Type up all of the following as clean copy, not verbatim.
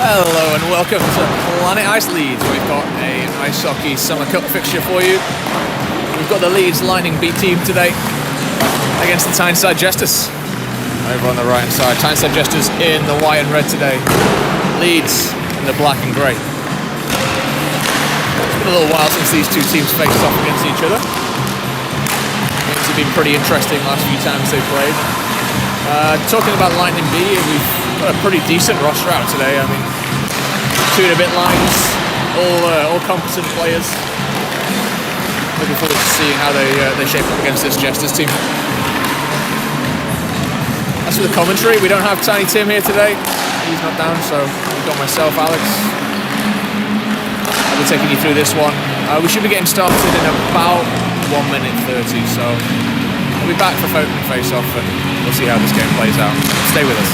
Hello and welcome to Planet Ice Leeds. We've got a Ice Hockey Summer Cup fixture for you. We've got the Leeds Lightning B team today against the Tyneside Jesters. Over on the right hand side, Tyneside Jesters in the white and red today. Leeds in the black and grey. It's been a little while since these two teams faced off against each other. Games have been pretty interesting last few times they've played. Talking about Lightning B, we've got a pretty decent roster out today. I mean, 2 and a bit lines, all competent players. Looking forward to seeing how they shape up against this Jesters team. As for the commentary, we don't have Tiny Tim here today. He's not down, so we've got myself, Alex. I'll be taking you through this one. We should be getting started in about 1 minute 30, so we'll be back for opening face-off and we'll see how this game plays out. Stay with us.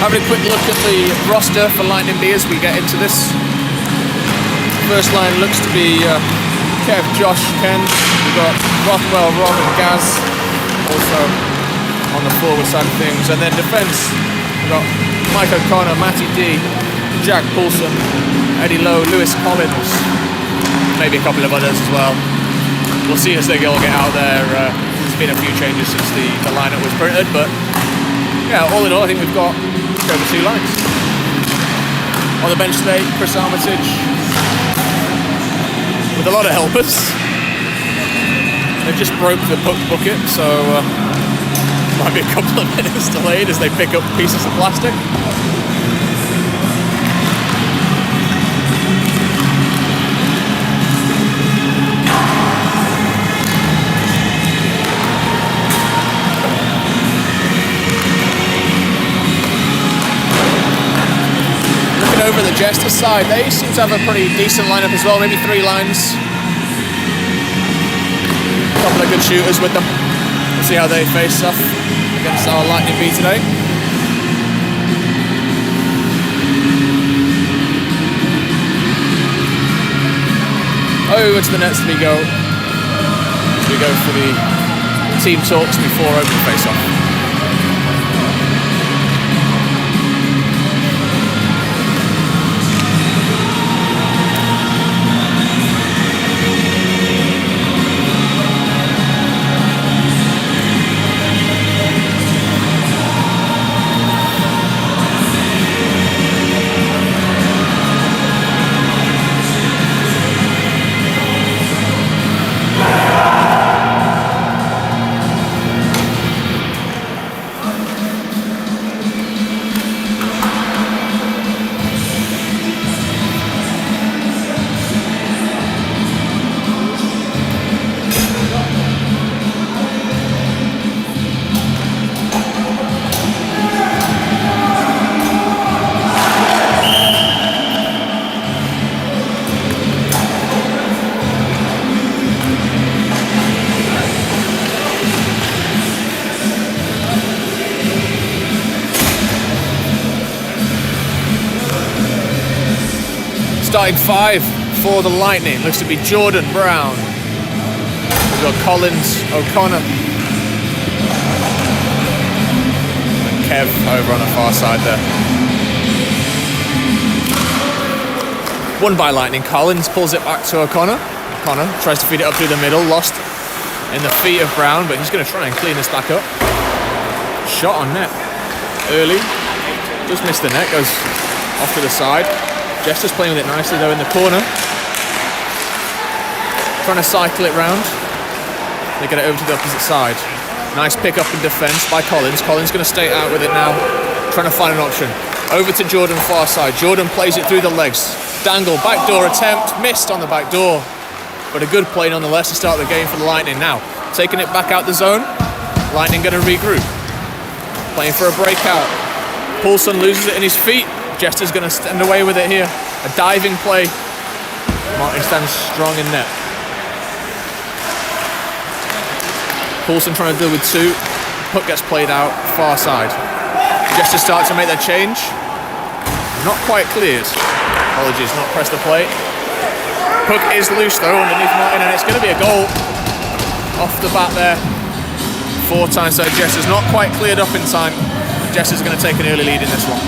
Having a quick look at the roster for Lightning B as we get into this. First line looks to be Kev, Josh, Ken. We've got Rothwell, Rob and Gaz also on the forward side of things. And then defence, we've got Mike O'Connor, Matty D, Jack Poulsen, Eddie Lowe, Lewis Collins, maybe a couple of others as well. We'll see as they all get out there. There's been a few changes since the lineup was printed, but yeah, all in all, I think we've got over 2 lines. On the bench today, Chris Armitage with a lot of helpers. They've just broke the puck bucket, so might be a couple of minutes delayed as they pick up pieces of plastic. Over the Jesters side, they seem to have a pretty decent lineup as well, maybe 3 lines. A couple of good shooters with them. We'll see how they face off against our Lightning B today. Over to the nets we go. As we go for the team talks before open face-off. Starting 5 for the Lightning looks to be Jordan Brown. We've got Collins, O'Connor, and Kev over on the far side there. Won by Lightning. Collins pulls it back to O'Connor. O'Connor tries to feed it up through the middle, lost in the feet of Brown, but he's going to try and clean this back up. Shot on net early, just missed the net, goes off to the side. Jesters playing with it nicely though in the corner. Trying to cycle it round. They get it over to the opposite side. Nice pick up in defence by Collins. Collins going to stay out with it now, trying to find an option. Over to Jordan, far side. Jordan plays it through the legs. Dangle, backdoor attempt, missed on the back door. But a good play nonetheless to start the game for the Lightning. Now, taking it back out the zone. Lightning going to regroup. Playing for a breakout. Poulsen loses it in his feet. Jester's going to stand away with it here. A diving play. Martin stands strong in net. Poulsen trying to deal with two. Puck gets played out, far side. Jester starts to make their change. Not quite cleared. Apologies, not pressed the plate. Puck is loose though underneath Martin, and it's going to be a goal off the bat there. 4 times so Jester's not quite cleared up in time. Jester's going to take an early lead in this one.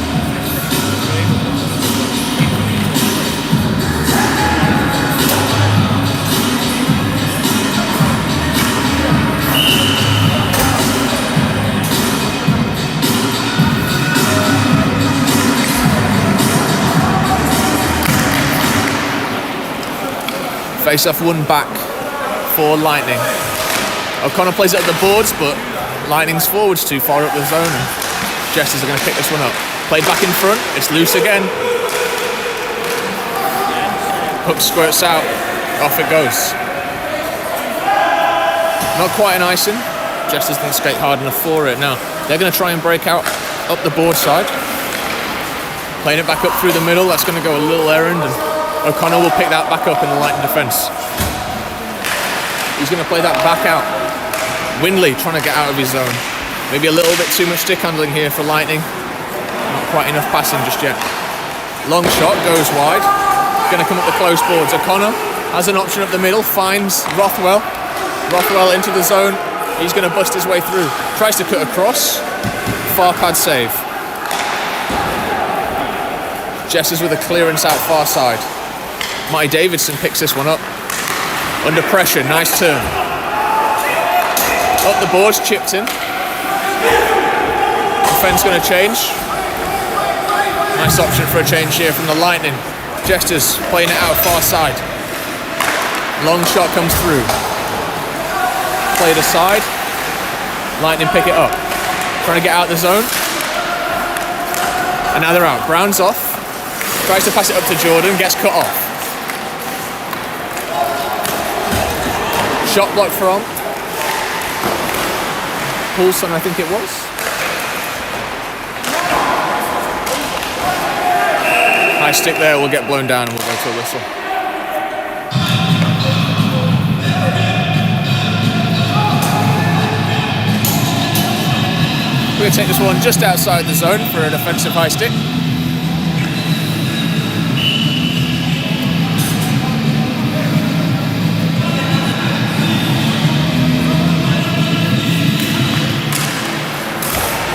Face-off won back for Lightning. O'Connor plays it at the boards, but Lightning's forwards too far up the zone, and Jesters are going to pick this one up. Played back in front, it's loose again. Hook squirts out, off it goes. Not quite an icing. Jesters didn't skate hard enough for it. Now, they're going to try and break out up the board side. Playing it back up through the middle, that's going to go a little errand, and O'Connor will pick that back up in the Lightning defence. He's going to play that back out. Windley trying to get out of his zone. Maybe a little bit too much stick handling here for Lightning. Not quite enough passing just yet. Long shot, goes wide. Going to come up the close boards. O'Connor has an option up the middle, finds Rothwell. Rothwell into the zone. He's going to bust his way through. Tries to cut across. Far pad save. Jessers with a clearance out far side. Marty Davidson picks this one up. Under pressure, nice turn. Up the boards, chipped in. Defence going to change. Nice option for a change here from the Lightning. Jesters playing it out far side. Long shot comes through. Played aside. Lightning pick it up. Trying to get out the zone. And now they're out. Brown's off. Tries to pass it up to Jordan, gets cut off. Shot block from Poulsen, I think it was. High stick there, will get blown down and we'll go to a whistle. We're going to take this one just outside the zone for an offensive high stick.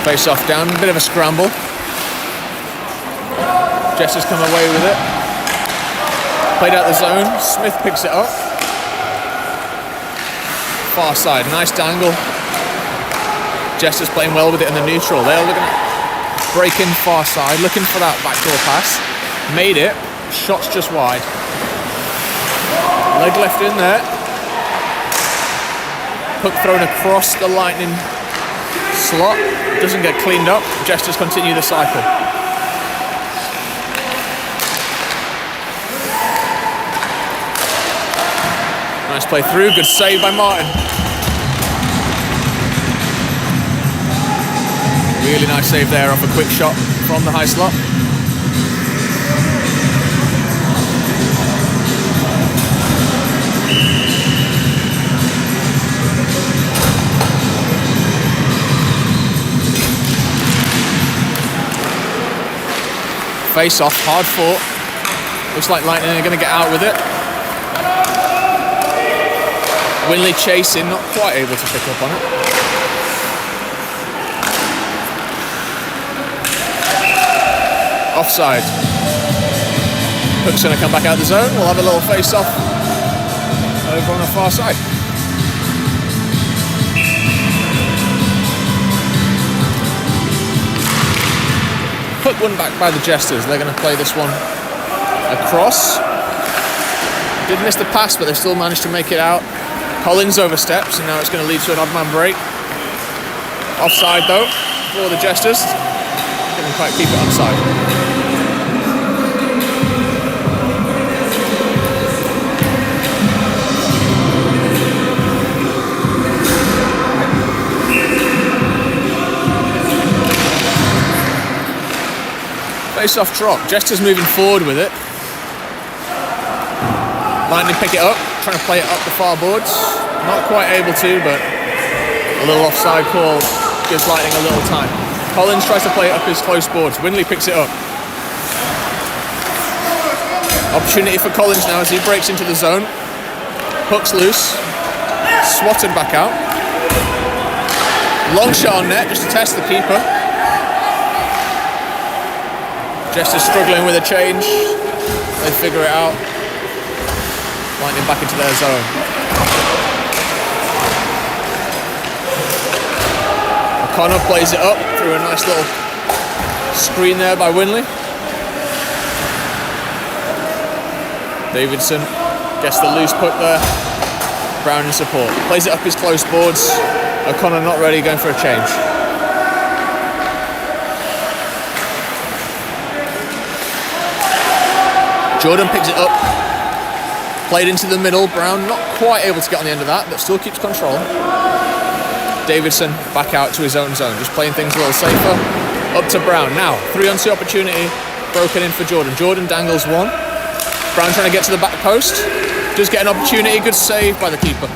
Face off down, a bit of a scramble. Jess has come away with it. Played out the zone, Smith picks it up. Far side, nice dangle. Jess is playing well with it in the neutral. They're looking at break in far side, looking for that backdoor pass. Made it, shots just wide. Leg left in there. Puck thrown across the Lightning slot. Doesn't get cleaned up. Jesters continue the cycle. Nice play through. Good save by Martin. Really nice save there off a quick shot from the high slot. Face off, hard fought. Looks like Lightning are going to get out with it. Winley chasing, not quite able to pick up on it. Offside. Hook's going to come back out of the zone. We'll have a little face off over on the far side. Puck won back by the Jesters. They're going to play this one across. Did miss the pass, but they still managed to make it out. Collins oversteps, and now it's going to lead to an odd man break. Offside though for the Jesters. Going to couldn't quite keep it onside. Face-off drop. Jester's moving forward with it. Lightning pick it up, trying to play it up the far boards. Not quite able to, but a little offside call gives Lightning a little time. Collins tries to play it up his close boards. Winley picks it up. Opportunity for Collins now as he breaks into the zone. Hook's loose. Swatted back out. Long shot on net just to test the keeper. Jester's struggling with a change. They figure it out. Lightning back into their zone. O'Connor plays it up through a nice little screen there by Winley. Davidson gets the loose puck there. Brown in support. Plays it up his close boards. O'Connor not ready, going for a change. Jordan picks it up. Played into the middle. Brown not quite able to get on the end of that, but still keeps control. Davidson back out to his own zone, just playing things a little safer. Up to Brown. Now, 3-on-2 opportunity. Broken in for Jordan. Jordan dangles one. Brown trying to get to the back post. Does get an opportunity. Good save by the keeper.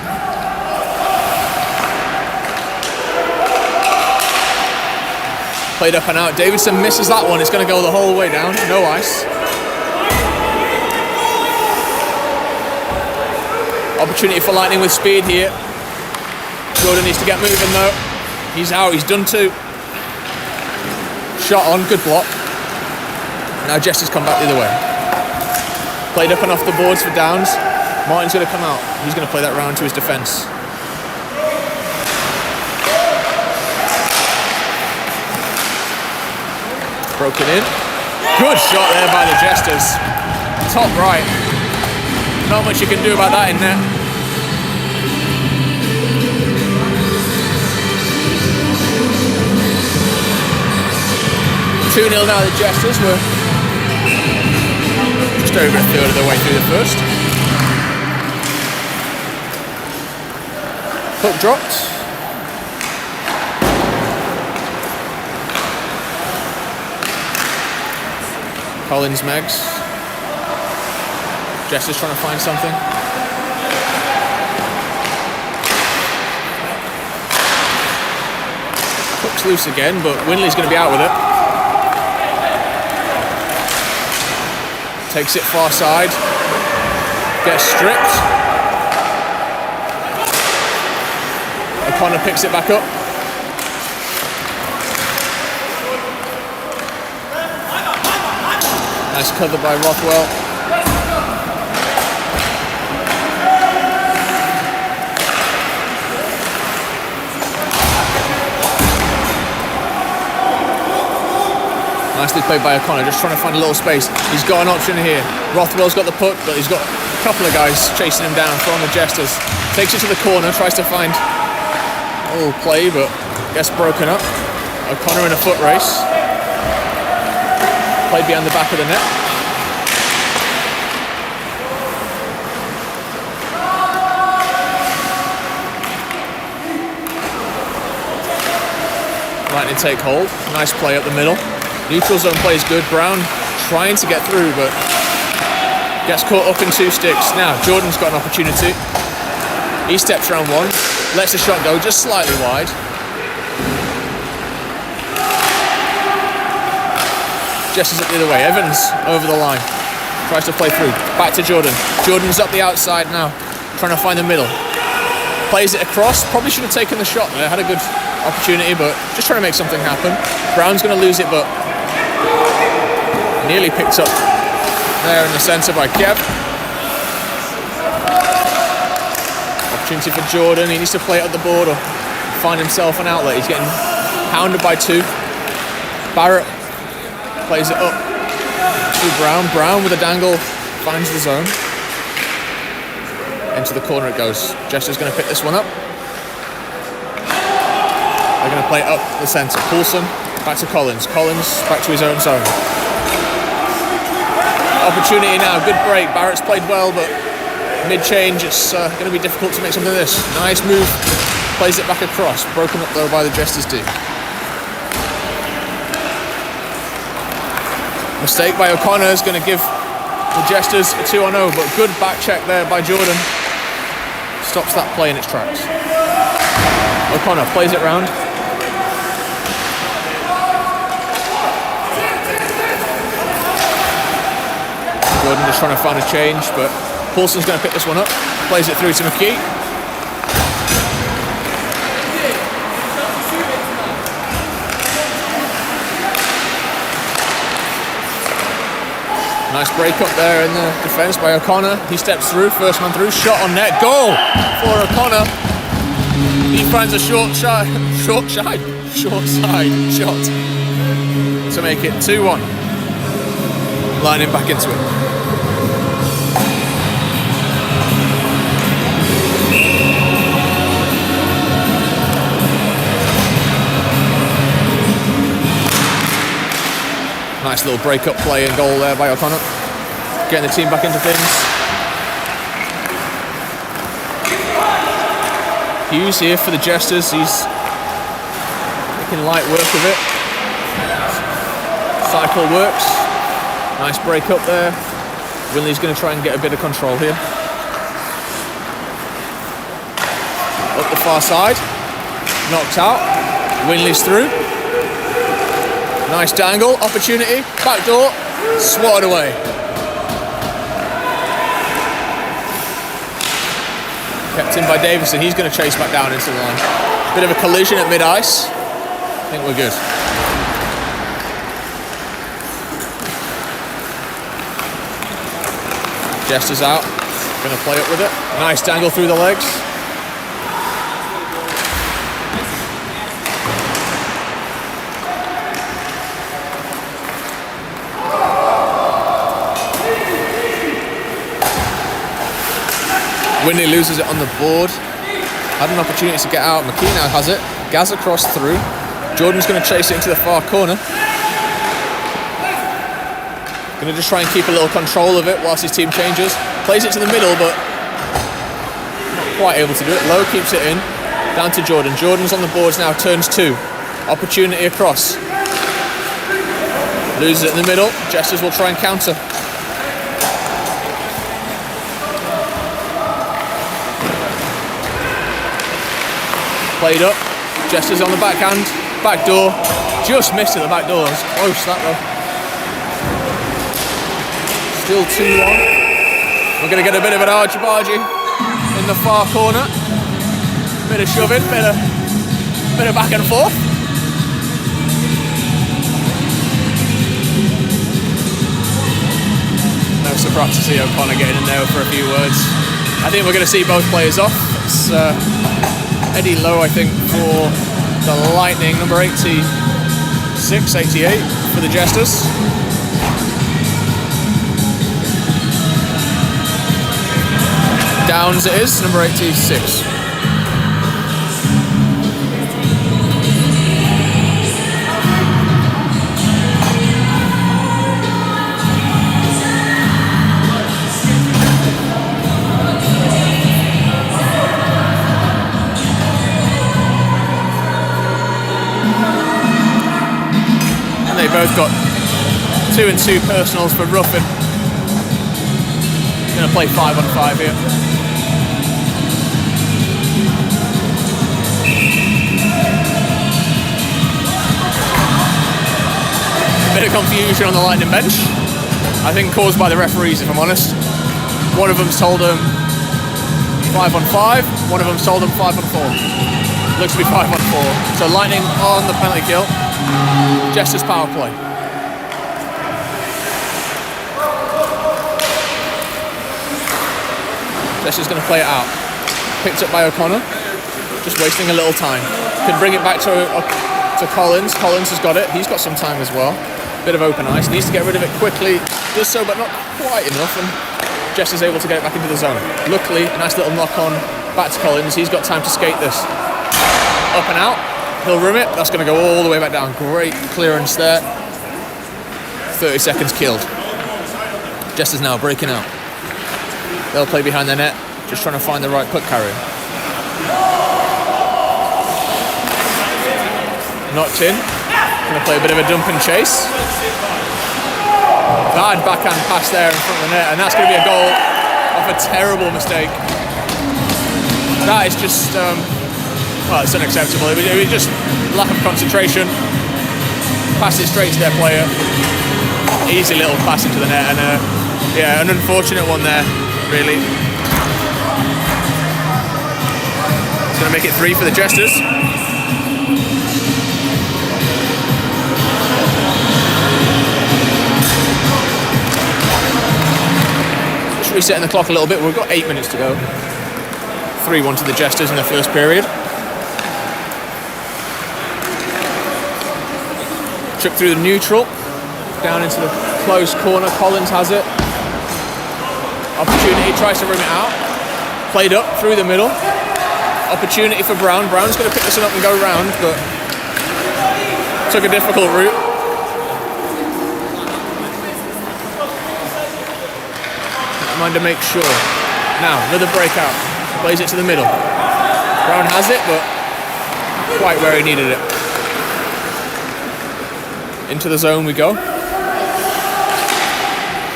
Played up and out. Davidson misses that one. It's going to go the whole way down. No ice. Opportunity for Lightning with speed here. Jordan needs to get moving though. He's out, he's done two. Shot on, good block. Now Jesse's come back the other way. Played up and off the boards for Downs. Martin's going to come out. He's going to play that round to his defence. Broken in. Good shot there by the Jesters. Top right. Not much you can do about that in net. Two 2-0 now, the Jesters were just over a third of the way through the first. Puck dropped. Collins Meggs. Jester's trying to find something. Puck's loose again, but Winley's going to be out with it. Takes it far side. Gets stripped. O'Connor picks it back up. Nice cover by Rothwell. Nicely played by O'Connor, just trying to find a little space. He's got an option here. Rothwell's got the puck, but he's got a couple of guys chasing him down from the Jesters. Takes it to the corner, tries to find a little play, but gets broken up. O'Connor in a foot race. Played behind the back of the net. Lightning take hold. Nice play up the middle. Neutral zone play is good. Brown trying to get through, but gets caught up in two sticks. Now, Jordan's got an opportunity. He steps around one, lets the shot go just slightly wide. Jesse's up the other way. Evans over the line. Tries to play through. Back to Jordan. Jordan's up the outside now, trying to find the middle. Plays it across. Probably should have taken the shot there. Had a good opportunity, but just trying to make something happen. Brown's going to lose it, but nearly picked up there in the centre by Kev. Opportunity for Jordan. He needs to play it at the board or find himself an outlet. He's getting hounded by two. Barrett plays it up to Brown. Brown with a dangle finds the zone. Into the corner it goes. Jester's going to pick this one up. They're going to play it up the centre. Poulsen Back to Collins. Collins back to his own zone. Opportunity now. Good break. Barrett's played well, but mid-change, it's going to be difficult to make something of this. Nice move. Plays it back across. Broken up, though, by the Jesters D. Mistake by O'Connor is going to give the Jesters a 2-on-0, but good back check there by Jordan. Stops that play in its tracks. O'Connor plays it round. Jordan just trying to find a change, but Paulson's going to pick this one up. Plays it through to McKee. Nice break up there in the defence by O'Connor. He steps through, first man through, shot on net, goal for O'Connor. He finds a short side shot to make it 2-1. Lining back into it. Nice little break-up play and goal there by O'Connor. Getting the team back into things. Hughes here for the Jesters. He's making light work of it. Cycle works. Nice break-up there. Winley's going to try and get a bit of control here. Up the far side. Knocked out. Winley's through. Nice dangle, opportunity, back door, swatted away. Kept in by Davison, he's going to chase back down into the line. Bit of a collision at mid-ice. I think we're good. Jesters out, going to play up with it. Nice dangle through the legs. Winley loses it on the board. Had an opportunity to get out. McKee now has it. Gaz across through. Jordan's going to chase it into the far corner. Going to just try and keep a little control of it whilst his team changes. Plays it to the middle, but not quite able to do it. Lowe keeps it in. Down to Jordan. Jordan's on the boards now. Turns 2. Opportunity across. Loses it in the middle. Jesters will try and counter. Played up, Jesters on the backhand, back door, just missed at the back door, it's close that though. Still 2-1. We're going to get a bit of an argy-bargy in the far corner. Bit of shoving, bit of back and forth. No surprise to see O'Connor getting in there for a few words. I think we're going to see both players off. It's Eddie Lowe, I think, for the Lightning, number 86, 88 for the Jesters. Downs it is, number 86. They both got 2 and 2 personals for roughing. Going to play 5-on-5 here. A bit of confusion on the Lightning bench. I think caused by the referees, if I'm honest. One of them's told them 5-on-5. One of them's told them 5-on-4. Looks to be 5-on-4. So Lightning on the penalty kill. Jesters power play. Jesters going to play it out. Picked up by O'Connor. Just wasting a little time. Can bring it back to Collins. Collins has got it. He's got some time as well. Bit of open ice. Needs to get rid of it quickly. Does so, but not quite enough. And Jesters able to get it back into the zone. Luckily, a nice little knock on back to Collins. He's got time to skate this. Up and out. He'll room it. That's going to go all the way back down. Great clearance there. 30 seconds killed. Jesters now breaking out. They'll play behind the net, just trying to find the right puck carrier. Knocked in. Going to play a bit of a dump and chase. Bad backhand pass there in front of the net, and that's going to be a goal off a terrible mistake. That is just, well, it's unacceptable. It was just lack of concentration. Pass it straight to their player. Easy little pass into the net, and yeah, an unfortunate one there, really. It's going to make it 3 for the Jesters. Just resetting the clock a little bit. We've got 8 minutes to go. 3-1 to the Jesters in the first period. Trip through the neutral, down into the close corner. Collins has it. Opportunity, tries to rim it out. Played up through the middle. Opportunity for Brown. Brown's going to pick this one up and go round, but took a difficult route. Mind to make sure. Now, another breakout. Plays it to the middle. Brown has it, but quite where he needed it. Into the zone we go.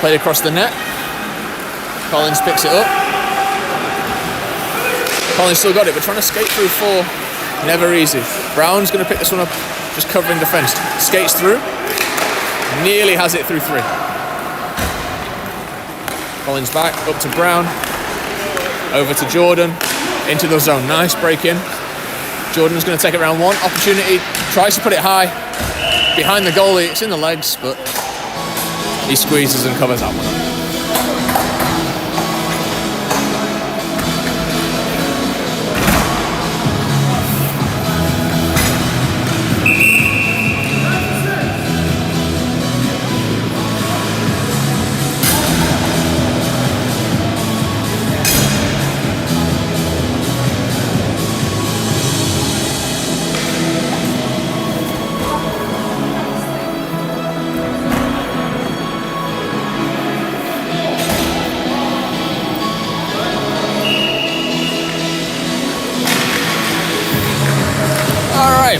Played across the net. Collins picks it up. Collins still got it, but trying to skate through 4, never easy. Brown's going to pick this one up, just covering defence. Skates through. Nearly has it through 3. Collins back, up to Brown. Over to Jordan, into the zone. Nice break in. Jordan's going to take it round 1. Opportunity, tries to put it high. Behind the goalie, it's in the legs, but he squeezes and covers that one up.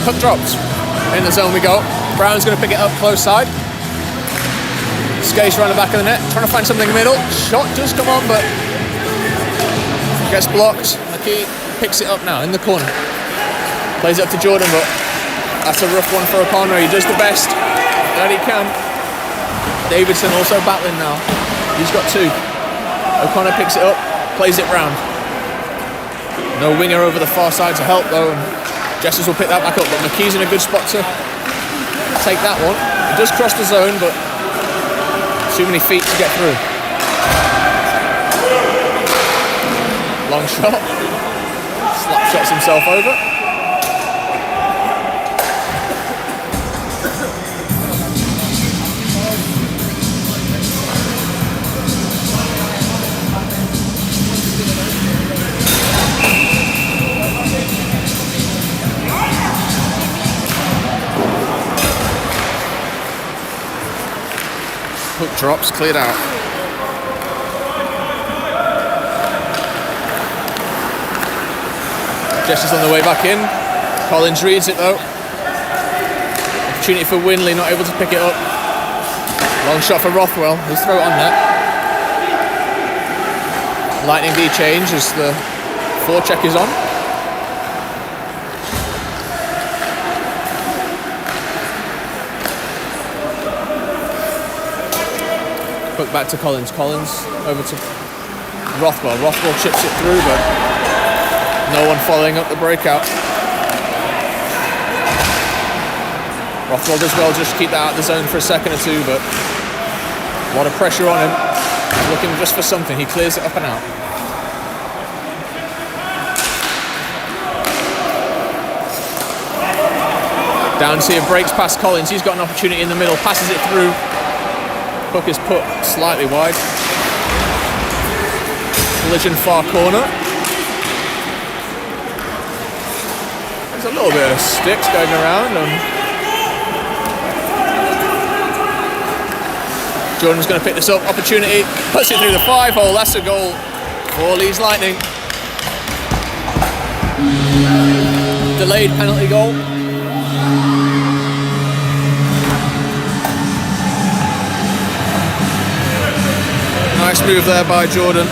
Puck drops. In the zone we go. Brown's going to pick it up close side. Skates around the back of the net. Trying to find something in the middle. Shot does come on, but gets blocked. McKee picks it up now in the corner. Plays it up to Jordan, but that's a rough one for O'Connor. He does the best that he can. Davidson also battling now. He's got 2. O'Connor picks it up. Plays it round. No winger over the far side to help though. Jesters will pick that back up, but McKee's in a good spot to take that one. It does cross the zone, but too many feet to get through. Long shot. Slap shots himself over. Hook drops, cleared out. Jesters on the way back in. Collins reads it though. Opportunity for Winley, not able to pick it up. Long shot for Rothwell, he'll throw it on net. Lightning D change as the forecheck is on. Put back to Collins. Collins over to Rothwell. Rothwell chips it through, but no one following up the breakout. Rothwell does well just to keep that out of the zone for a second or 2, but a lot of pressure on him. He's looking just for something. He clears it up and out. Downs here breaks past Collins. He's got an opportunity in the middle. Passes it through. Puck is put slightly wide. Collision far corner. There's a little bit of sticks going around. Jordan's going to pick this up. Opportunity. Puts it through the 5-hole. That's a goal for Leeds Lightning. Delayed penalty goal. Nice move there by Jordan.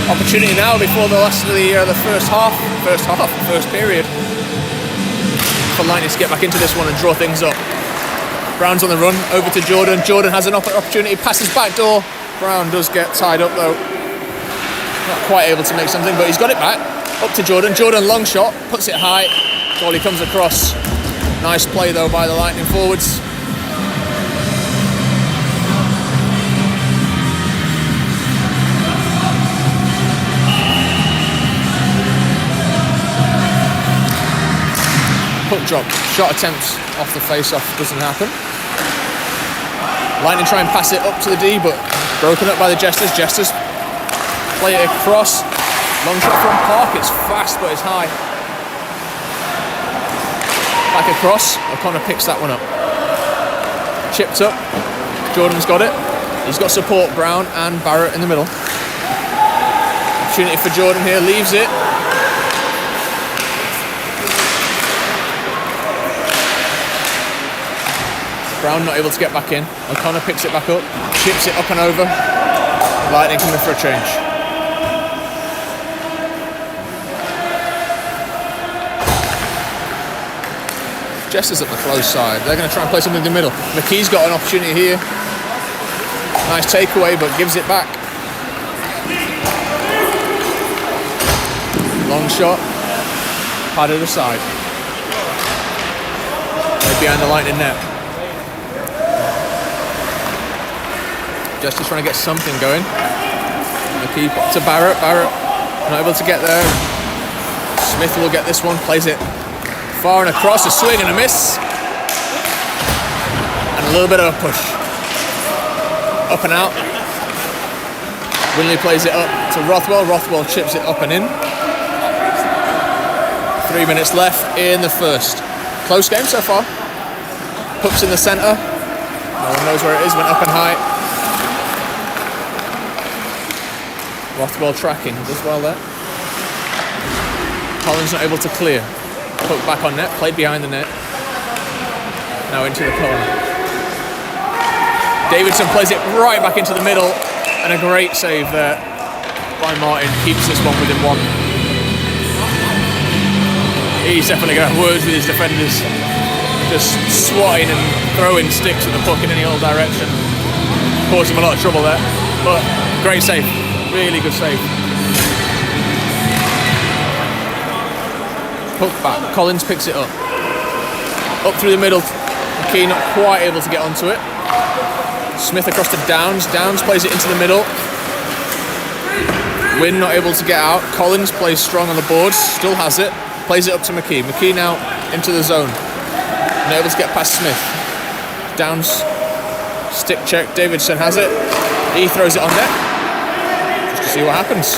Opportunity now before the last of the first period, for Lightning to get back into this one and draw things up. Brown's on the run, over to Jordan. Jordan has an opportunity, passes back door. Brown does get tied up though. Not quite able to make something, but he's got it back. Up to Jordan. Jordan, long shot, puts it high. Goalie comes across. Nice play though by the Lightning forwards. Puck drop, shot attempts off the face-off, doesn't happen. Lightning try and pass it up to the D, but broken up by the Jesters. Jesters play it across. Long shot from Park, it's fast but it's high. Back across, O'Connor picks that one up. Chipped up, Jordan's got it. He's got support, Brown and Barrett in the middle. Opportunity for Jordan here, leaves it. Brown not able to get back in. O'Connor picks it back up, chips it up and over. Lightning coming for a change. Jesters up the close side. They're going to try and play something in the middle. McKee's got an opportunity here. Nice takeaway, but gives it back. Long shot. Padded aside. Right behind the Lightning net. Just trying to get something going. McKee to Barrett. Barrett not able to get there. Smith will get this one. Plays it far and across. A swing and a miss. And a little bit of a push. Up and out. Winley plays it up to Rothwell. Rothwell chips it up and in. 3 minutes left in the first. Close game so far. Puck's in the centre. No one knows where it is. Went up and high. Rothwell tracking, does well there. Collins not able to clear. Put back on net, played behind the net. Now into the corner. Davidson plays it right back into the middle, and a great save there by Martin. Keeps this one within one. He's definitely going to have words with his defenders. Just swatting and throwing sticks at the puck in any old direction. Caused him a lot of trouble there, but great save. Really good save. Puck back. Collins picks it up. Up through the middle. McKee not quite able to get onto it. Smith across to Downs. Downs plays it into the middle. Wynn not able to get out. Collins plays strong on the boards. Still has it. Plays it up to McKee. McKee now into the zone. Not able to get past Smith. Downs. Stick check. Davidson has it. He throws it on net. See what happens.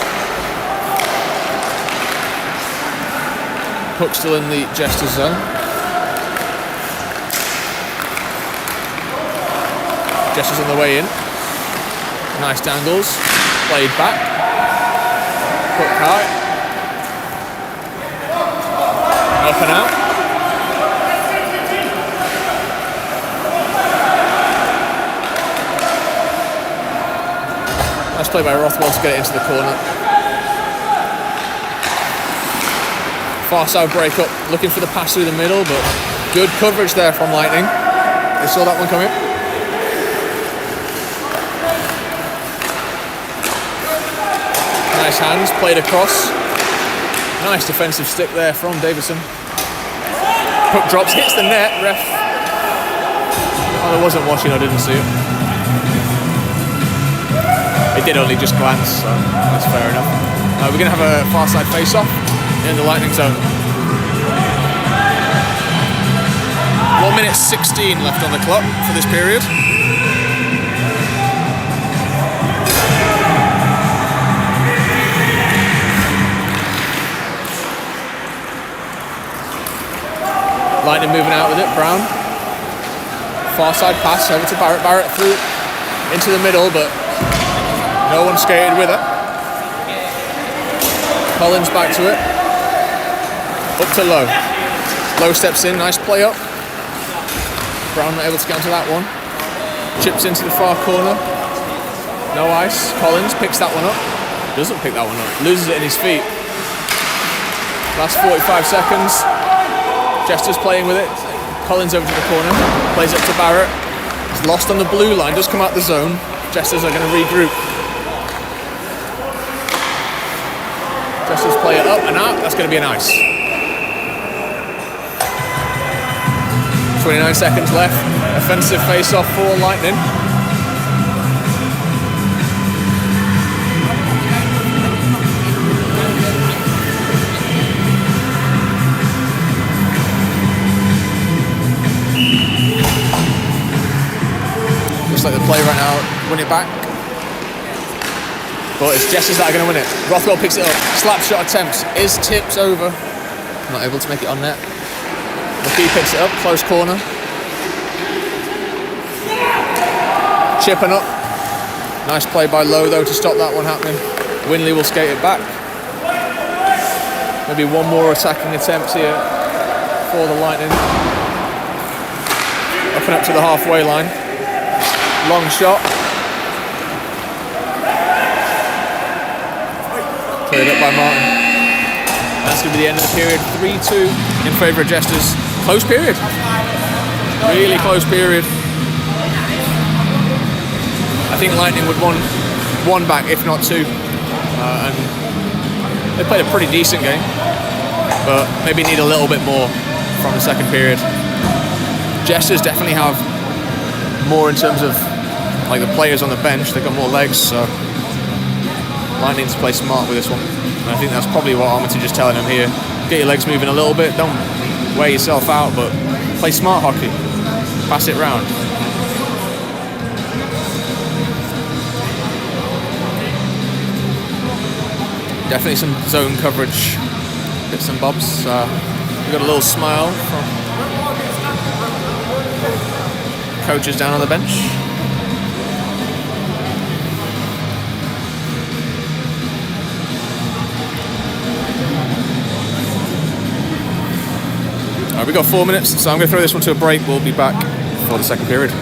Puck still in the Jesters zone. Jesters on the way in. Nice dangles. Played back. Puck high. Up and out. Nice play by Rothwell to get it into the corner. Far side break up, looking for the pass through the middle, but good coverage there from Lightning. They saw that one coming. Nice hands, played across. Nice defensive stick there from Davison. Puck drops, hits the net, ref. Oh, there wasn't watching, I didn't see it. It did only just glance, so that's fair enough. We're going to have a far side face-off in the lightning zone. 1 minute 16 left on the clock for this period. Lightning moving out with it, Brown. Far side pass over to Barrett. Barrett through into the middle, but no one skated with it. Collins back to it. Up to Lowe. Lowe steps in, nice play up. Brown not able to get onto that one. Chips into the far corner. No ice. Collins picks that one up. Doesn't pick that one up. Loses it in his feet. Last 45 seconds. Jester's playing with it. Collins over to the corner. Plays up to Barrett. He's lost on the blue line. Does come out the zone. Jesters are going to regroup. Jesters play it up and out. That's going to be an ice. 29 seconds left. Offensive face-off for Lightning. Looks like the play right now, win it back. But it's Jesters that are going to win it. Rothwell picks it up. Slap shot attempts. Is tipped over. Not able to make it on net. McKee picks it up, close corner. Chipping up. Nice play by Lowe though to stop that one happening. Winley will skate it back. Maybe one more attacking attempt here for the Lightning. Up and up to the halfway line. Long shot. Cleared up by Martin. That's going to be the end of the period. 3-2 in favour of Jesters. Close period. Really close period. I think Lightning would want one back, if not two. And they played a pretty decent game, but maybe need a little bit more from the second period. Jesters definitely have more in terms of like the players on the bench. They've got more legs, so Lightning to play smart with this one. And I think that's probably what Armitage is telling them here. Get your legs moving a little bit. Don't wear yourself out, but play smart hockey. Pass it round. Definitely some zone coverage, bits and bobs. We got a little smile from coaches down on the bench. All right, we've got 4 minutes, so I'm going to throw this one to a break. We'll be back for the second period.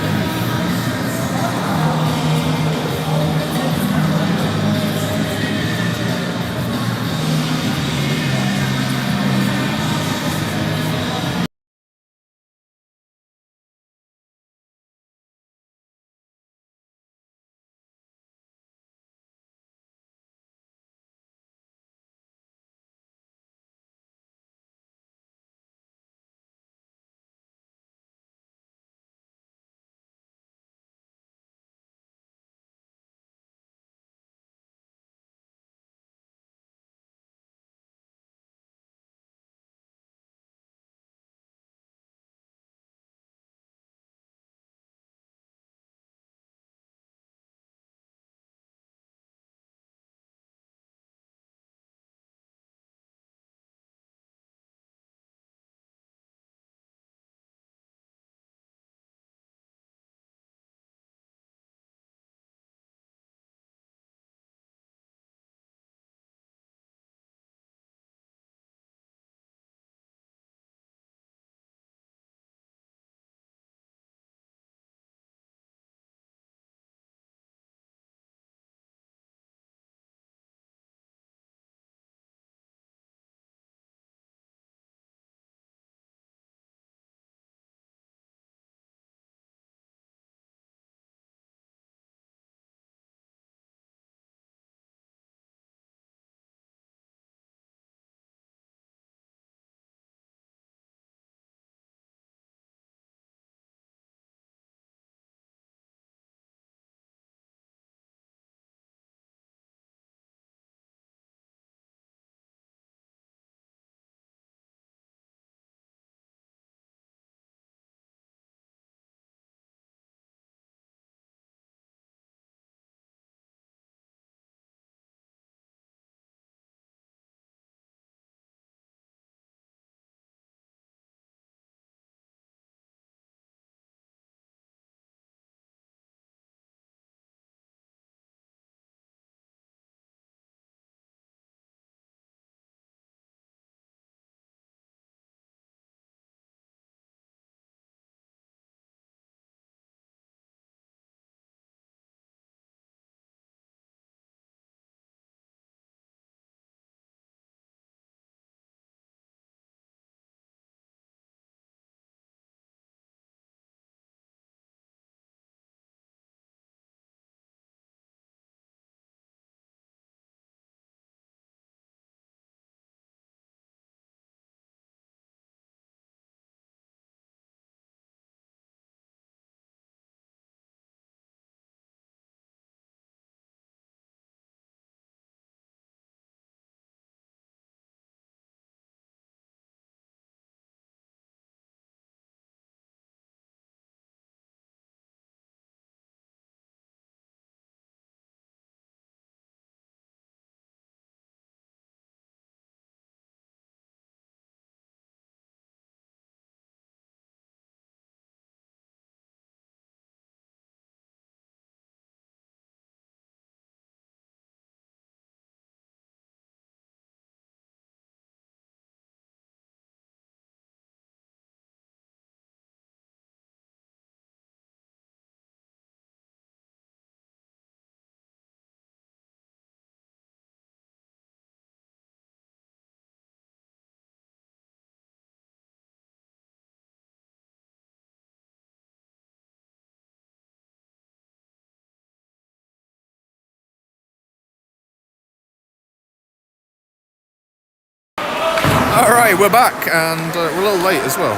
Right, we're back, and we're a little late as well.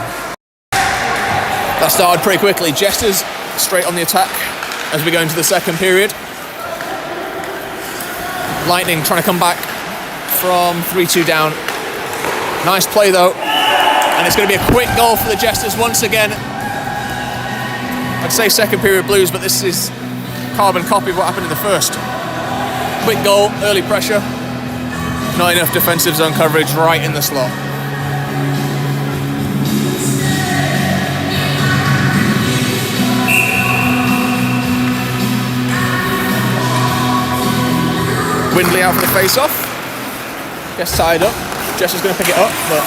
That started pretty quickly. Jesters straight on the attack as we go into the second period. Lightning trying to come back from 3-2 down. Nice play though, and it's going to be a quick goal for the Jesters once again. I'd say second period blues, but this is carbon copy of what happened in the first. Quick goal, early pressure. Not enough defensive zone coverage right in the slot. Windley out for the face-off. Gets tied up. Jester's going to pick it up, but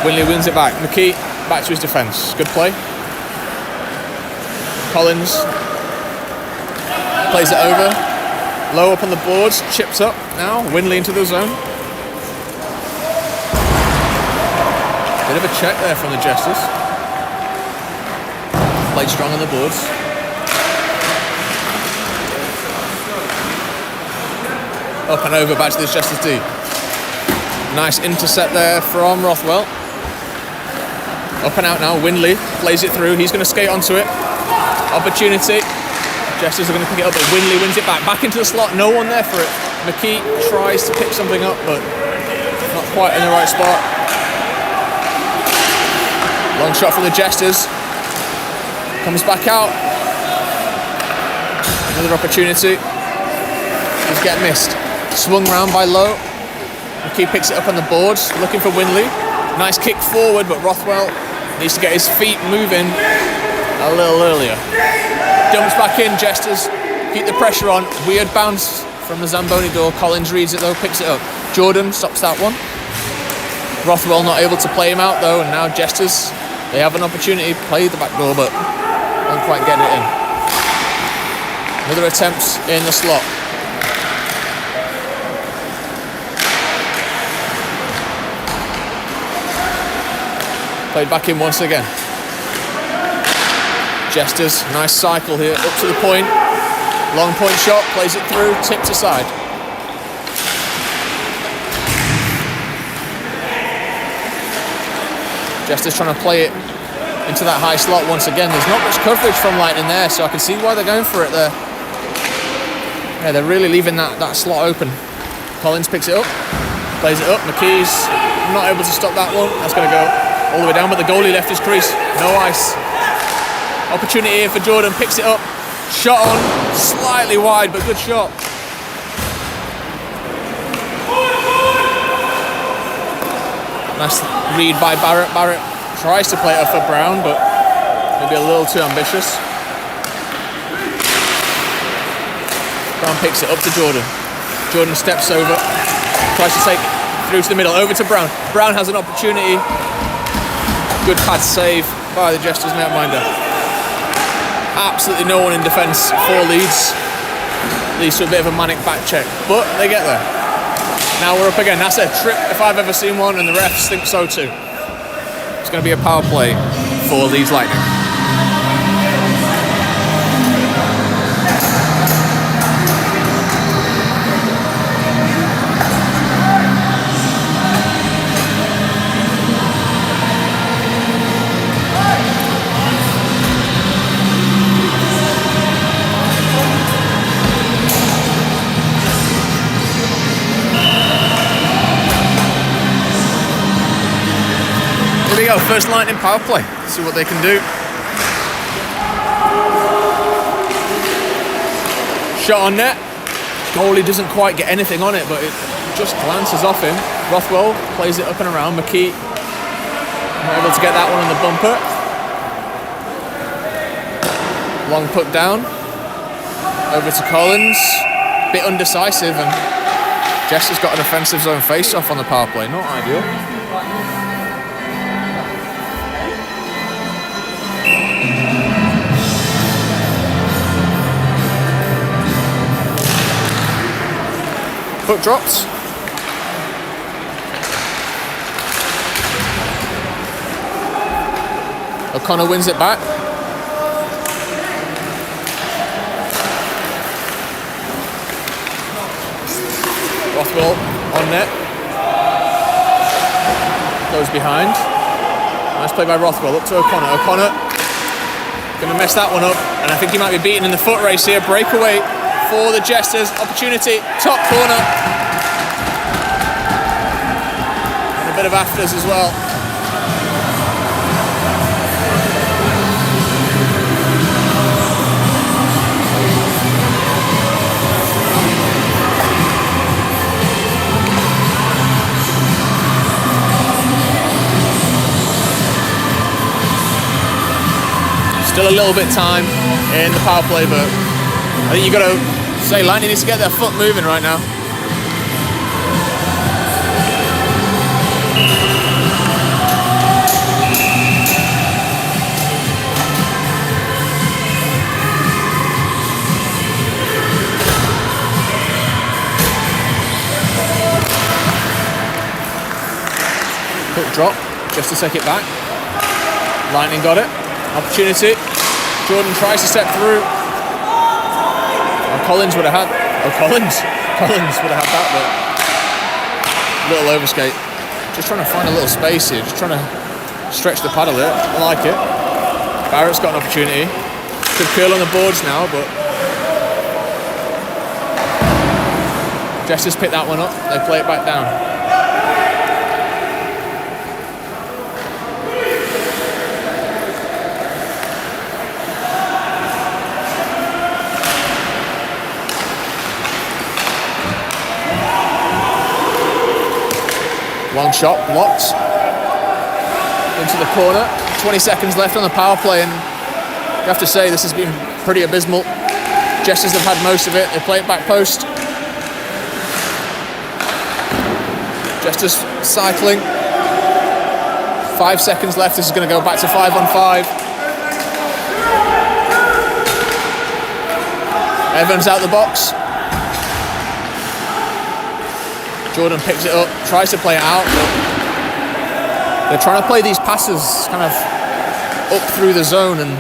Windley wins it back. McKee back to his defence. Good play. Collins plays it over. Low up on the boards. Chips up now. Windley into the zone. Bit of a check there from the Jesters. Played strong on the boards. Up and over, back to this Jesters D. Nice intercept there from Rothwell. Up and out now, Windley plays it through. He's going to skate onto it. Opportunity. Jesters are going to pick it up, but Windley wins it back. Back into the slot, no one there for it. McKee tries to pick something up, but not quite in the right spot. Long shot from the Jesters. Comes back out. Another opportunity. Just get missed. Swung round by Lowe. McKee picks it up on the boards, looking for Windley. Nice kick forward, but Rothwell needs to get his feet moving a little earlier. Dumps back in, Jesters keep the pressure on. Weird bounce from the Zamboni door. Collins reads it though, picks it up. Jordan stops that one. Rothwell not able to play him out though, and now Jesters, they have an opportunity to play the back door, but don't quite get it in. Another attempt in the slot. Played back in once again. Jesters, nice cycle here, up to the point. Long point shot, plays it through, tipped aside. Jesters trying to play it into that high slot once again. There's not much coverage from Lightning there, so I can see why they're going for it there. Yeah, they're really leaving that slot open. Collins picks it up, plays it up. McKee's not able to stop that one. That's going to go all the way down, but the goalie left his crease. No ice. Opportunity here for Jordan, picks it up. Shot on, slightly wide, but good shot. Nice read by Barrett. Barrett tries to play it up for Brown, but maybe a little too ambitious. Brown picks it up to Jordan. Jordan steps over, tries to take it through to the middle, over to Brown. Brown has an opportunity. Good pad save by the Jesters netminder. Absolutely no one in defence for Leeds. Leads to a bit of a manic back check, but they get there. Now we're up again. That's a trip if I've ever seen one, and the refs think so too. It's going to be a power play for Leeds Lightning. Here we go, first Lightning power play. Let's see what they can do. Shot on net. Goalie doesn't quite get anything on it, but it just glances off him. Rothwell plays it up and around. McKee not able to get that one on the bumper. Long put down. Over to Collins. Bit undecisive, and Jester's got an offensive zone face-off on the power play. Not ideal. Puck drops. O'Connor wins it back. Rothwell on net. goes behind. Nice play by Rothwell, up to O'Connor. O'Connor gonna mess that one up, and I think he might be beaten in the foot race here. Breakaway for the Jesters, opportunity, top corner. And a bit of afters as well. Still a little bit time in the power play, but I think you've got to say Lightning needs to get their foot moving right now. Quick drop, just to take it back. Lightning got it. Opportunity. Jordan tries to step through. Collins would have had. Collins would have had that, but a little overskate. Just trying to find a little space here. Just trying to stretch the pad a little. I like it. Barrett's got an opportunity. Could curl on the boards now, but Jesters pick that one up. They play it back down. Long shot, blocked into the corner. 20 seconds left on the power play, and you have to say this has been pretty abysmal. Jesters have had most of it. They play it back post. Jesters cycling. 5 seconds left. This is going to go back to 5-on-5. Evans out the box. Jordan picks it up, tries to play it out, but they're trying to play these passes kind of up through the zone and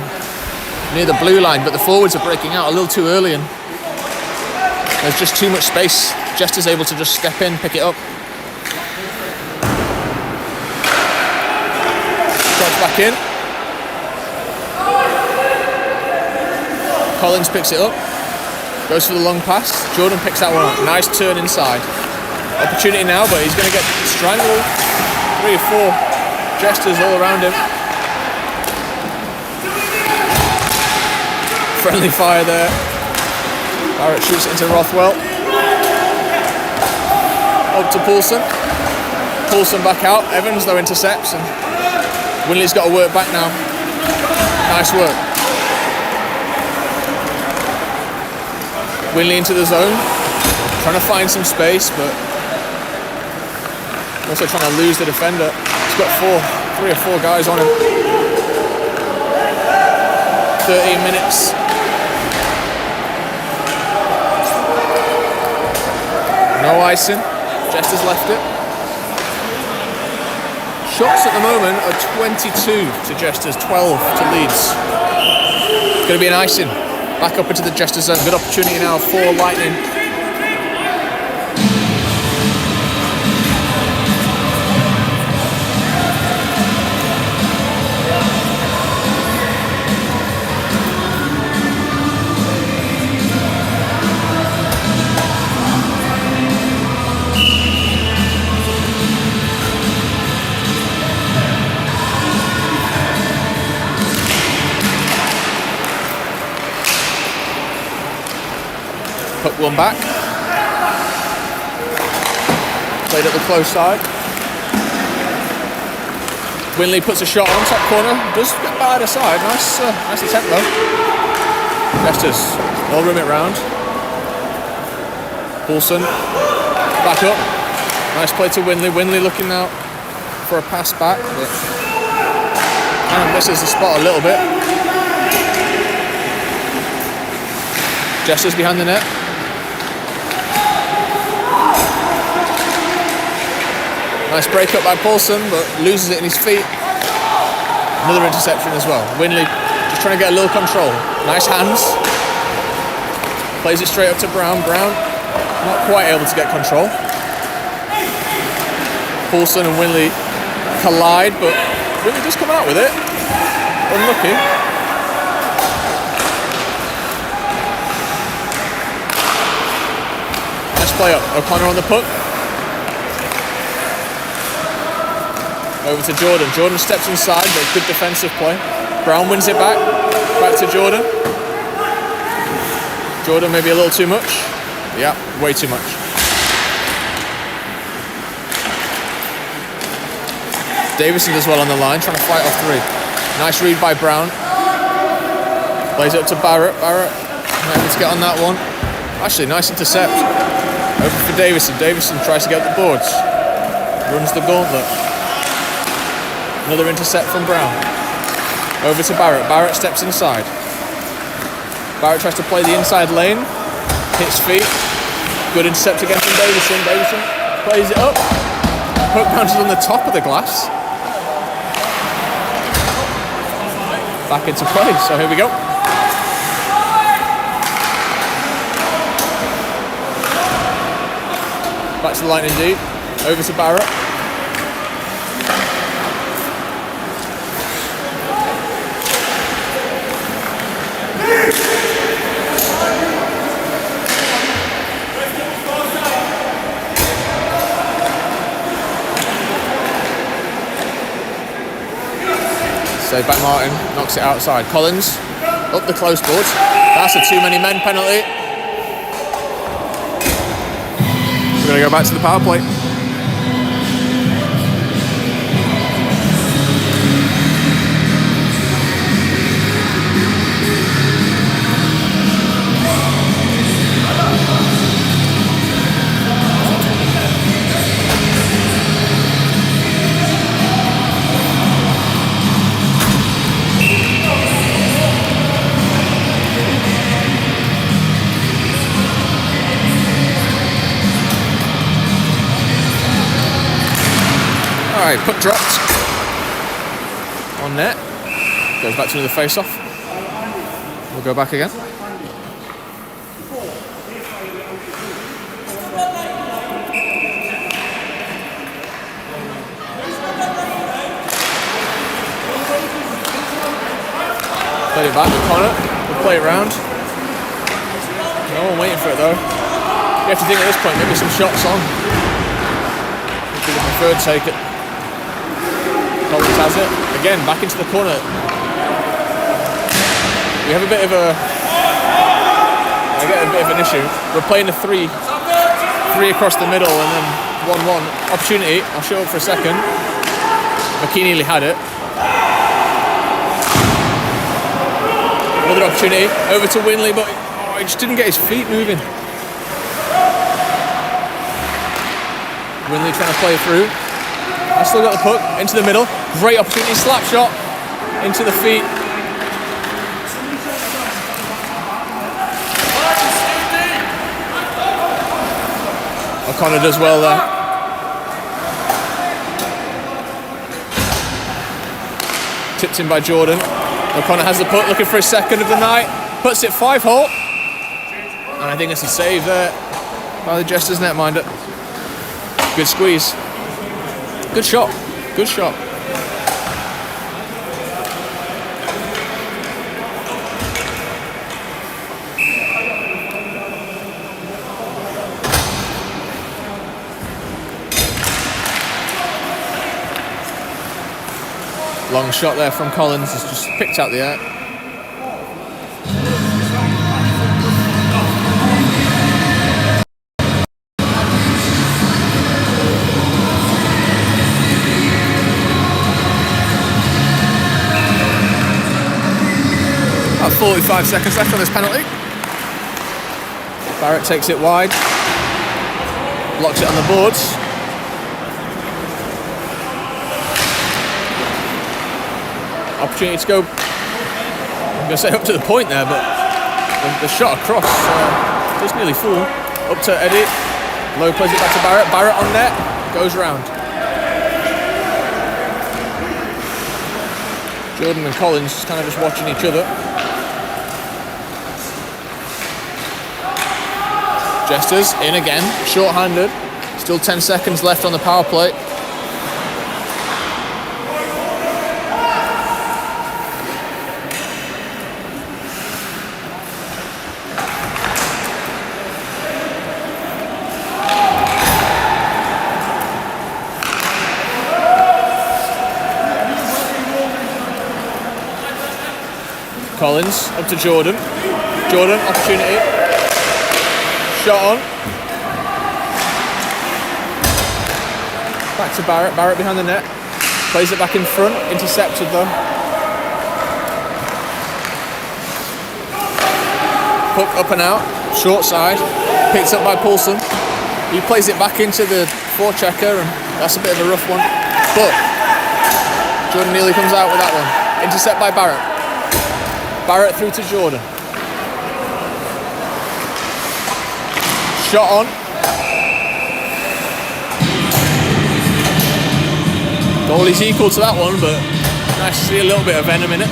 near the blue line, but the forwards are breaking out a little too early and there's just too much space. Jester's able to just step in, pick it up. Drops back in. Collins picks it up, goes for the long pass. Jordan picks that one up, nice turn inside. Opportunity now, but he's going to get strangled. 3 or 4 Jesters all around him. Friendly fire there. Barrett shoots it into Rothwell. Up to Poulsen. Poulsen back out. Evans though intercepts, and Winley's got to work back now. Nice work. Winley into the zone. Trying to find some space, but also trying to lose the defender. He's got 3 or 4 guys on him. 13 minutes. No icing. Jesters left it. Shots at the moment are 22 to Jesters, 12 to Leeds. It's going to be an icing. Back up into the Jesters zone. Good opportunity now for Lightning. Put one back. Played at the close side. Winley puts a shot on top corner. Does get by the side. Nice attempt though. Jesters will rim it round. Poulsen back up. Nice play to Winley. Winley looking out for a pass back, but kind of misses the spot a little bit. Jesters behind the net. Nice break up by Poulsen, but loses it in his feet. Another interception as well. Winley just trying to get a little control. Nice hands. Plays it straight up to Brown. Brown not quite able to get control. Poulsen and Winley collide, but really just come out with it. Unlucky. Nice play up. O'Connor on the puck. Over to Jordan. Jordan steps inside, but good defensive play. Brown wins it back. Back to Jordan. Jordan maybe a little too much. Yeah, way too much. Davison does well on the line, trying to fight off three. Nice read by Brown. Plays it up to Barrett. Barrett able to get on that one. Actually, nice intercept. Over for Davison. Davison tries to get the boards. Runs the gauntlet. Another intercept from Brown. Over to Barrett. Barrett steps inside. Barrett tries to play the inside lane. Hits feet. Good intercept again from Davison. Davison plays it up. Puck bounces on the top of the glass. Back into play. So here we go. Back to the line indeed. Over to Barrett. Saved by Martin, knocks it outside. Collins, up the close boards. That's a too many men penalty. We're going to go back to the power play. Alright, puck dropped on net. Goes back to another face-off. We'll go back again. Played it back to Connor. We'll play it round. No one waiting for it though. You have to think at this point, maybe some shots on. Maybe the preferred take it. Collins has it. Again, back into the corner. We have a bit of a... I get a bit of an issue. We're playing a three across the middle and then 1-1. Opportunity. I'll show up for a second. McKee nearly had it. Another opportunity. Over to Winley, but he just didn't get his feet moving. Winley trying to play through. I still got the puck into the middle. Great opportunity, slap shot into the feet. O'Connor does well there. Tipped in by Jordan. O'Connor has the puck, looking for his second of the night. Puts it 5-hole. And I think it's a save there by the Jesters netminder. Good squeeze. Good shot. Good shot. Long shot there from Collins. It's just picked out the air. About 45 seconds left on this penalty. Barrett takes it wide. Blocks it on the boards. Opportunity to go, I'm going to say up to the point there, but the shot across just nearly full. Up to Eddie. Low plays it back to Barrett. Barrett on net. Goes round. Jordan and Collins just kind of just watching each other. Jesters in again. Short-handed. Still 10 seconds left on the power play. Collins, up to Jordan. Jordan, opportunity. Shot on. Back to Barrett. Barrett behind the net. Plays it back in front. Intercepted though. Hook up and out. Short side. Picked up by Poulsen. He plays it back into the forechecker, and that's a bit of a rough one. But Jordan nearly comes out with that one. Intercept by Barrett. Barrett through to Jordan. Shot on. Goalie's equal to that one, but nice to see a little bit of venom in it.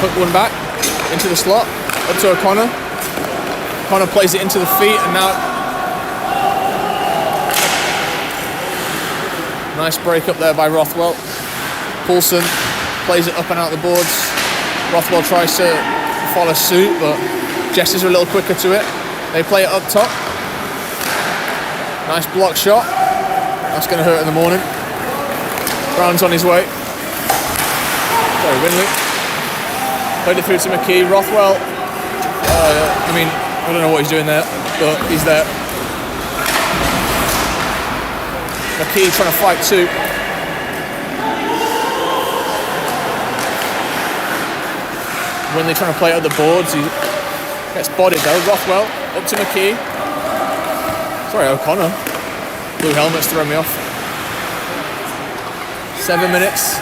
Hook one back into the slot, up to O'Connor. O'Connor plays it into the feet, and now nice break up there by Rothwell. Poulsen plays it up and out the boards. Rothwell tries to follow suit, but Jesses are a little quicker to it. They play it up top. Nice block shot. That's going to hurt in the morning. Brown's on his way. Sorry, Winley. Played it through to McKee. Rothwell, I don't know what he's doing there, but he's there. McKee trying to fight too. When they're trying to play at the boards, he gets bodied though. Rothwell, up to McKee. Sorry, O'Connor. Blue helmet's throwing me off. 7 minutes.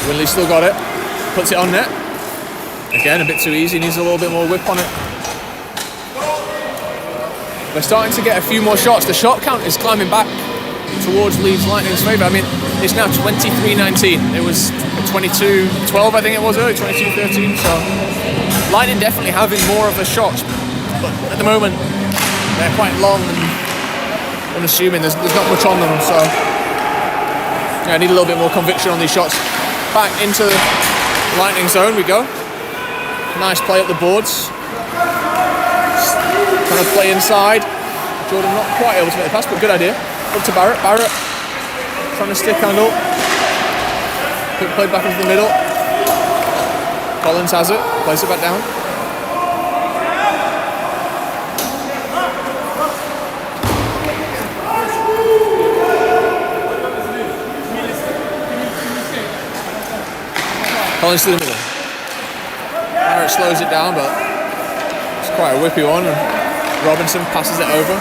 Winley's still got it. Puts it on net. Again, a bit too easy. Needs a little bit more whip on it. We're starting to get a few more shots. The shot count is climbing back towards Leeds Lightning's favour. I mean, it's now 23-19. It was 22-12, I think it was earlier, 22-13. So Lightning definitely having more of the shots, but at the moment they're quite long and unassuming. There's not much on them. So yeah, I need a little bit more conviction on these shots. Back into the Lightning zone we go. Nice play up the boards. Trying to play inside. Jordan not quite able to make the pass, but good idea. Up to Barrett. Barrett trying to stick handle. Quick play back into the middle. Collins has it. Plays it back down. Collins to the middle. Barrett slows it down, but it's quite a whippy one. And Robinson passes it over.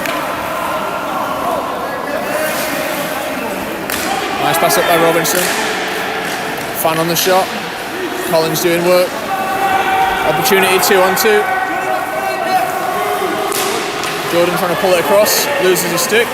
Nice pass up by Robinson. Fan on the shot. Collins doing work. Opportunity 2-on-2. Jordan trying to pull it across. Loses his stick.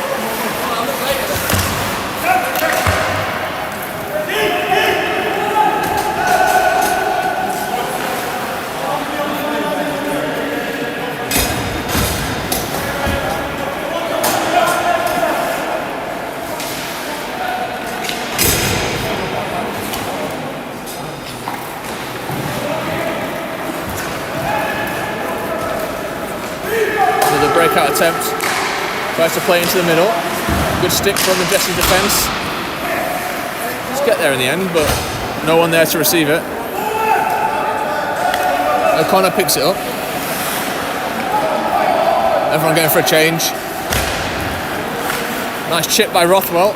Breakout attempt. Tries to play into the middle. Good stick from the Jesse's defence. Just get there in the end, but no one there to receive it. O'Connor picks it up. Everyone going for a change. Nice chip by Rothwell.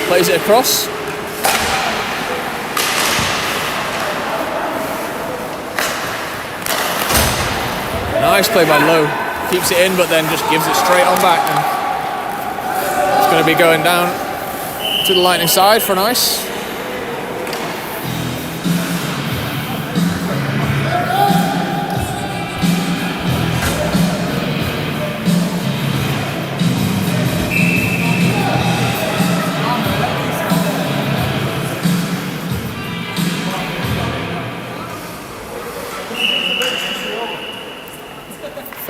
Plays it across. Nice play by Lowe. Keeps it in, but then just gives it straight on back. And it's going to be going down to the Lightning side for an ice.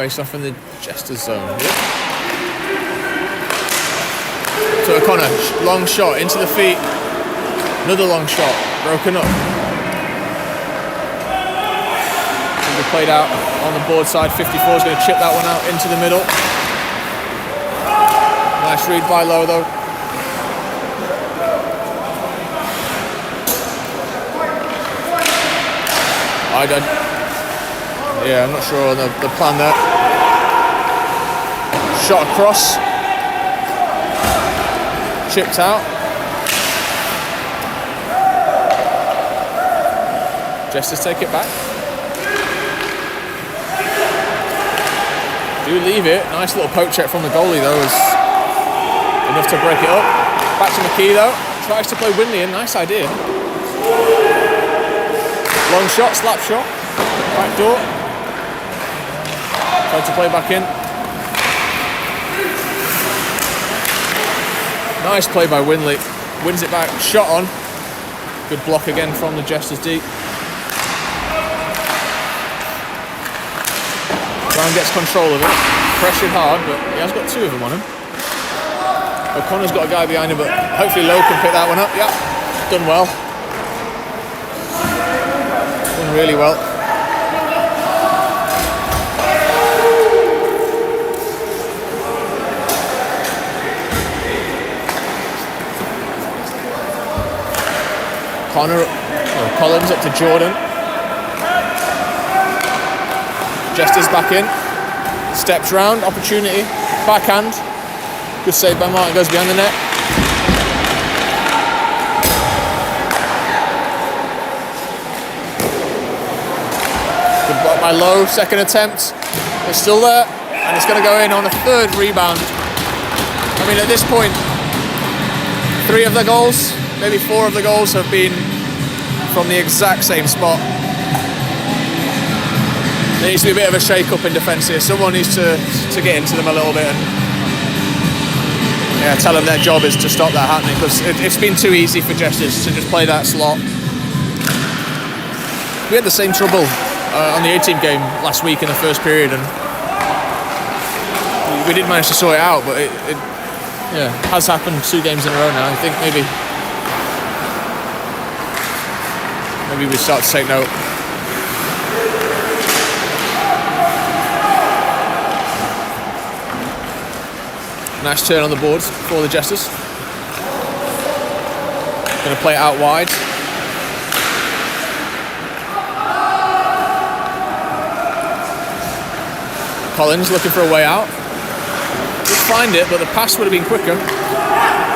face off in the Jester's zone. Yep. To O'Connor, long shot into the feet. Another long shot, broken up. Will be played out on the board side. 54 is going to chip that one out into the middle. Nice read by Lowe though. Yeah, I'm not sure on the plan there. Shot across. Chipped out. Jesters take it back. Do leave it. Nice little poke check from the goalie though. Was enough to break it up. Back to McKee though. Tries to play Winley in. Nice idea. Long shot, slap shot. Back door. Tried to play back in. Nice play by Winley. Wins it back. Shot on. Good block again from the Jesters deep. Brown gets control of it. Pressured hard, but he has got two of them on him. O'Connor's got a guy behind him, but hopefully Lowe can pick that one up. Yeah, done well. Done really well. Collins up to Jordan. Jesters back in. Steps round, opportunity. Backhand. Good save by Martin, goes behind the net. Good block by Lowe, second attempt. It's still there, and it's going to go in on a third rebound. I mean, at this point, 3 of the goals, maybe 4 of the goals have been from the exact same spot. There needs to be a bit of a shake-up in defence here. Someone needs to get into them a little bit and tell them their job is to stop that happening, because it's been too easy for Jesters to just play that slot. We had the same trouble on the A-team game last week in the first period, and we did manage to sort it out, but it has happened 2 games in a row now. I think maybe we start to take note. Nice turn on the boards for the Jesters. Going to play it out wide. Collins looking for a way out. Just find it, but the pass would have been quicker.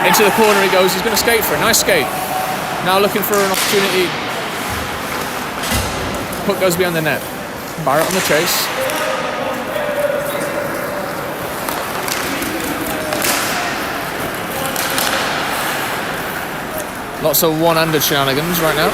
Into the corner he goes. He's going to skate for it. Nice skate. Now looking for an opportunity. Puck goes behind the net. Barrett on the chase. Lots of one-handed shenanigans right now.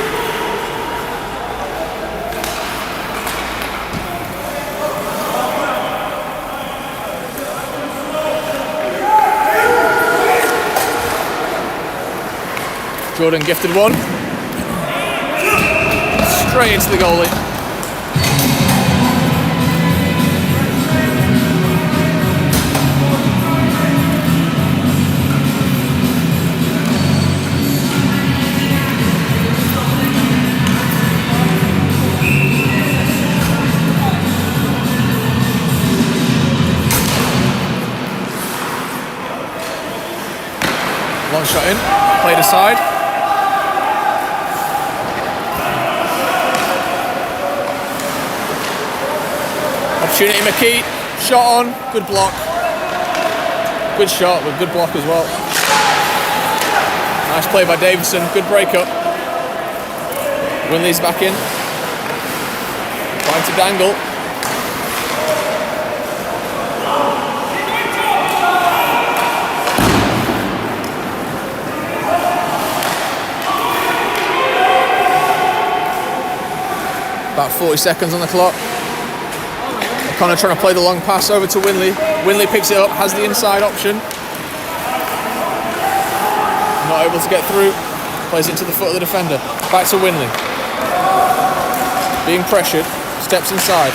Jordan gifted one. Straight into the goalie. Long shot in, played aside. Opportunity McKee, shot on, good block. Good shot, but good block as well. Nice play by Davidson, good break up. Winley's back in. Trying to dangle. About 40 seconds on the clock. O'Connor trying to play the long pass over to Winley. Winley picks it up, has the inside option. Not able to get through. Plays it to the foot of the defender. Back to Winley. Being pressured. Steps inside.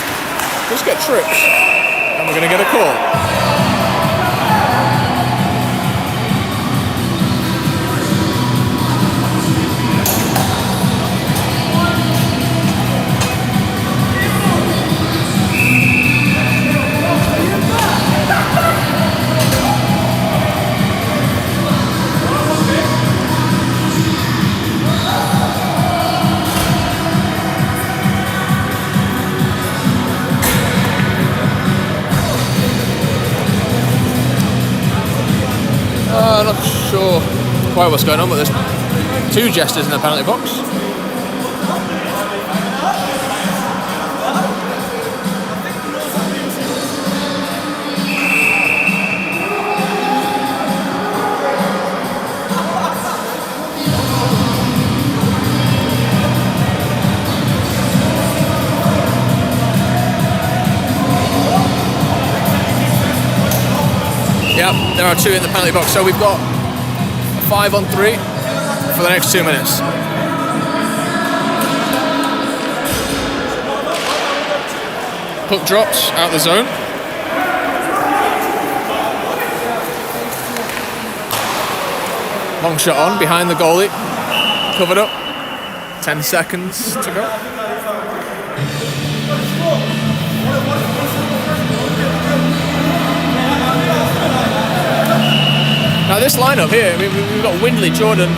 Just get trips. and we're going to get a call. I'm not sure quite what's going on, but there's 2 jesters in the penalty box. Yep, there are 2 in the penalty box, so we've got a 5-on-3 for the next 2 minutes. Puck drops out the zone. Long shot on, behind the goalie. Covered up. 10 seconds to go. Now this lineup here, we've got Windley, Jordan,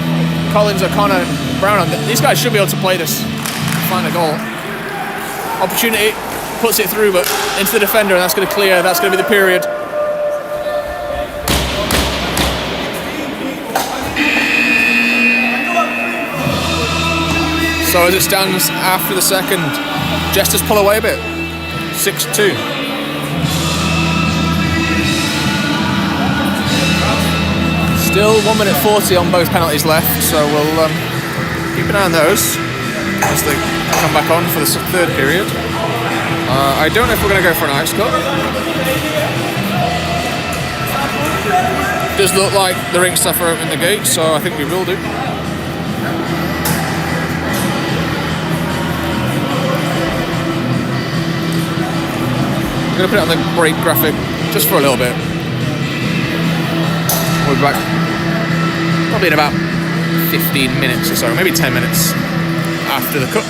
Collins, O'Connor, Brown on. These guys should be able to play this, find a goal. Opportunity, puts it through, but into the defender, and that's going to clear. That's going to be the period. So as it stands after the second, Jesters pull away a bit. 6-2. Still 1 minute 40 on both penalties left, so we'll keep an eye on those as they come back on for the third period. I don't know if we're going to go for an ice cut. Does look like the rink staff are opening the gate, so I think we will do. I'm going to put it on the break graphic just for a little bit. We'll be back probably in about 15 minutes or so, maybe 10 minutes after the cut.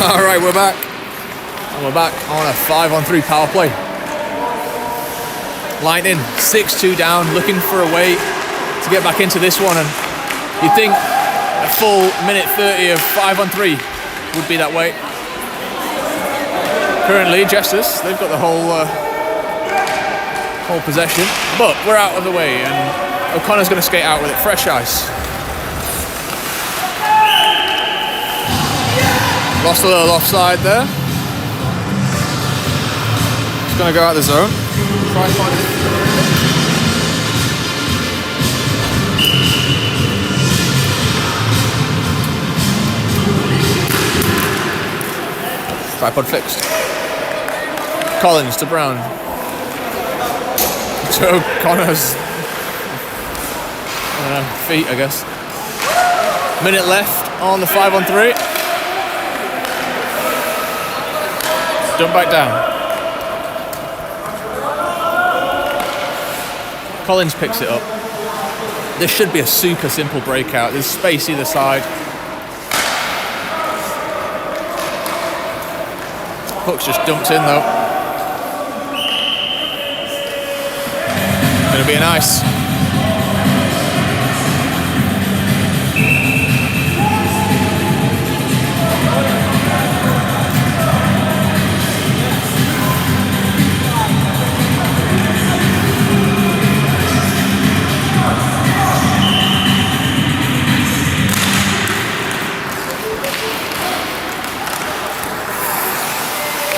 All right, we're back. And we're back on a 5-on-3 power play. Lightning 6-2 down, looking for a way to get back into this one. And you'd think a full minute 30 of 5-on-3 would be that way. Currently, Jesters, they've got the whole possession, but we're out of the way, and O'Connor's going to skate out with it. Fresh ice. Lost a little offside there. He's going to go out of the zone. Try and find it. 5-pod fixed. Collins to Brown. To O'Connor's feet, I guess. Minute left on the 5-on-3. Dump back down. Collins picks it up. This should be a super simple breakout. There's space either side. Puck's just dumped in though. Gonna be a nice.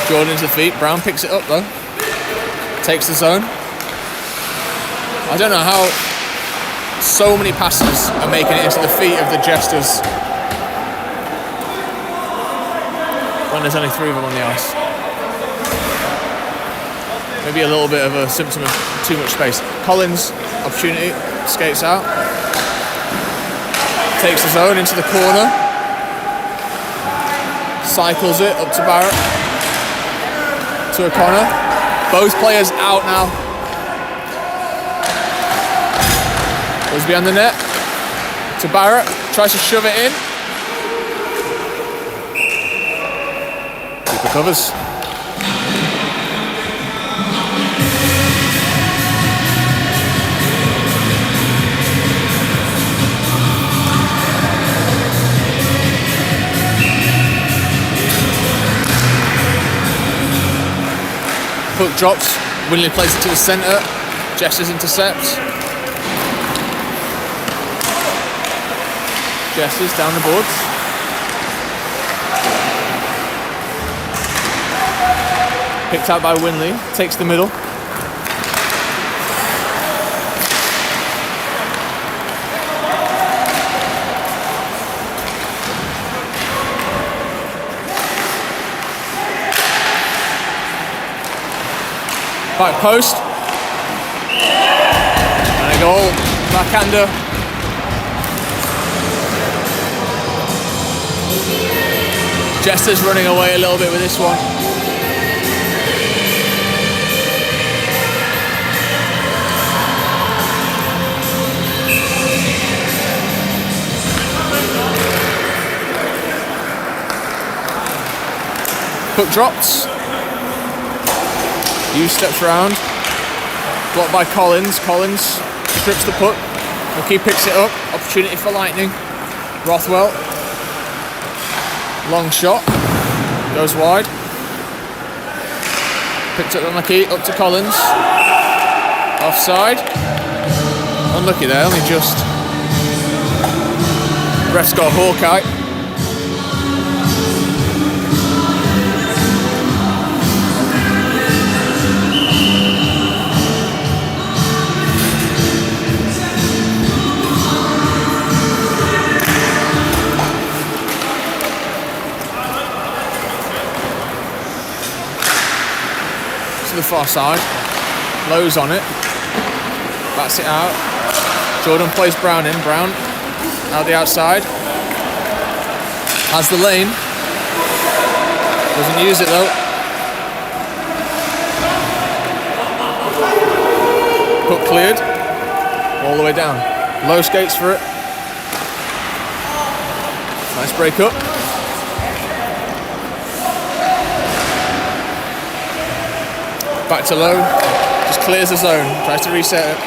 Jordan's the feet. Brown picks it up though. Takes the zone. I don't know how so many passes are making it into the feet of the Jesters when there's only 3 of them on the ice. Maybe a little bit of a symptom of too much space. Collins, opportunity, skates out. Takes the zone into the corner. Cycles it up to Barrett. To O'Connor. Both players out now. Goes behind the net. To Barrett. Tries to shove it in. Keeper covers. Puck drops, Winley plays it to the centre, Jesters intercepts. Jesters down the boards. Picked out by Winley, takes the middle. Back post. And a goal. Backhander. Jester's running away a little bit with this one. Puck drops. Hughes steps round. Blocked by Collins. Collins trips the puck. McKee picks it up. Opportunity for Lightning. Rothwell. Long shot. Goes wide. Picked up by McKee. Up to Collins. Offside. Unlucky there. Only just. Ref's got Hawkeye. The far side, Lowe's on it, bats it out. Jordan plays Brown in. Brown out the outside, has the lane, doesn't use it though. Puck cleared all the way down. Lowe skates for it. Nice break up. Back to low. Just clears the zone. Tries to reset it.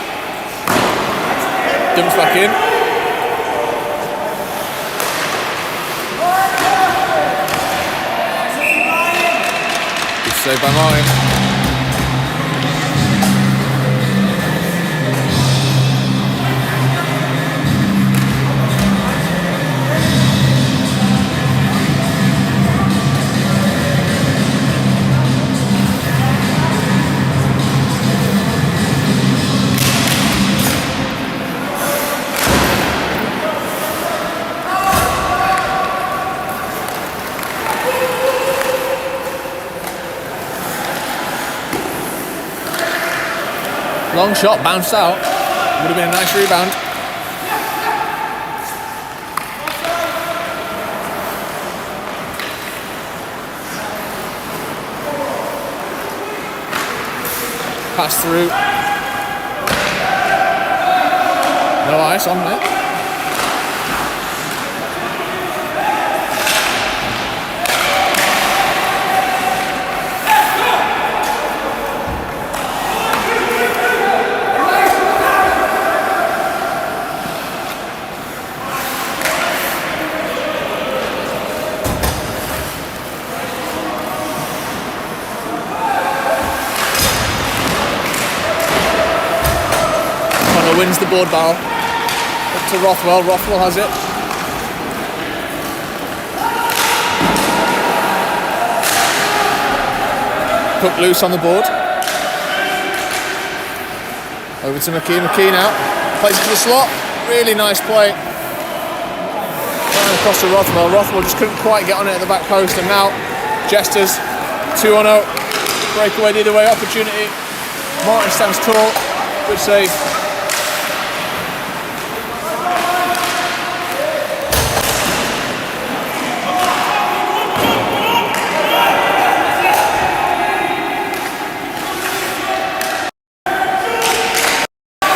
Dumps back in. Good save by Martin. Long shot, bounced out. Would have been a nice rebound. Pass through. No ice on it. Wins the board battle. Up to Rothwell. Rothwell has it. Hook loose on the board. Over to McKee. McKee now. Plays it to the slot. Really nice play. Right across to Rothwell. Rothwell just couldn't quite get on it at the back post. And now Jesters 2-0. Breakaway the other way. Opportunity. Martin stands tall. Good save.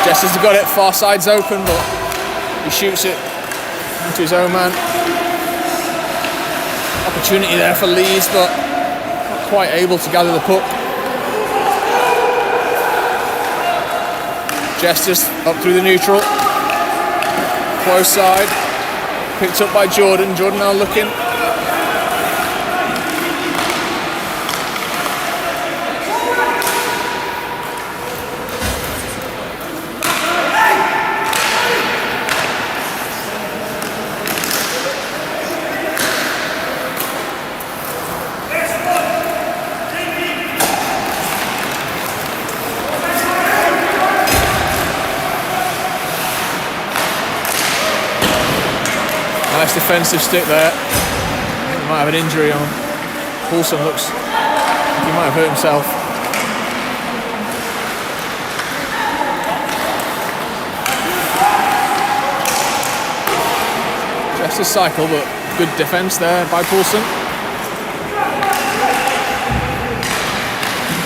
Jesters has got it, far side's open, but he shoots it into his own man. Opportunity there for Leeds, but not quite able to gather the puck. Jesters up through the neutral. Close side. Picked up by Jordan. Jordan now looking. Nice defensive stick there. I think he might have an injury on. Paulson looks like he might have hurt himself. Just a cycle, but good defence there by Paulson.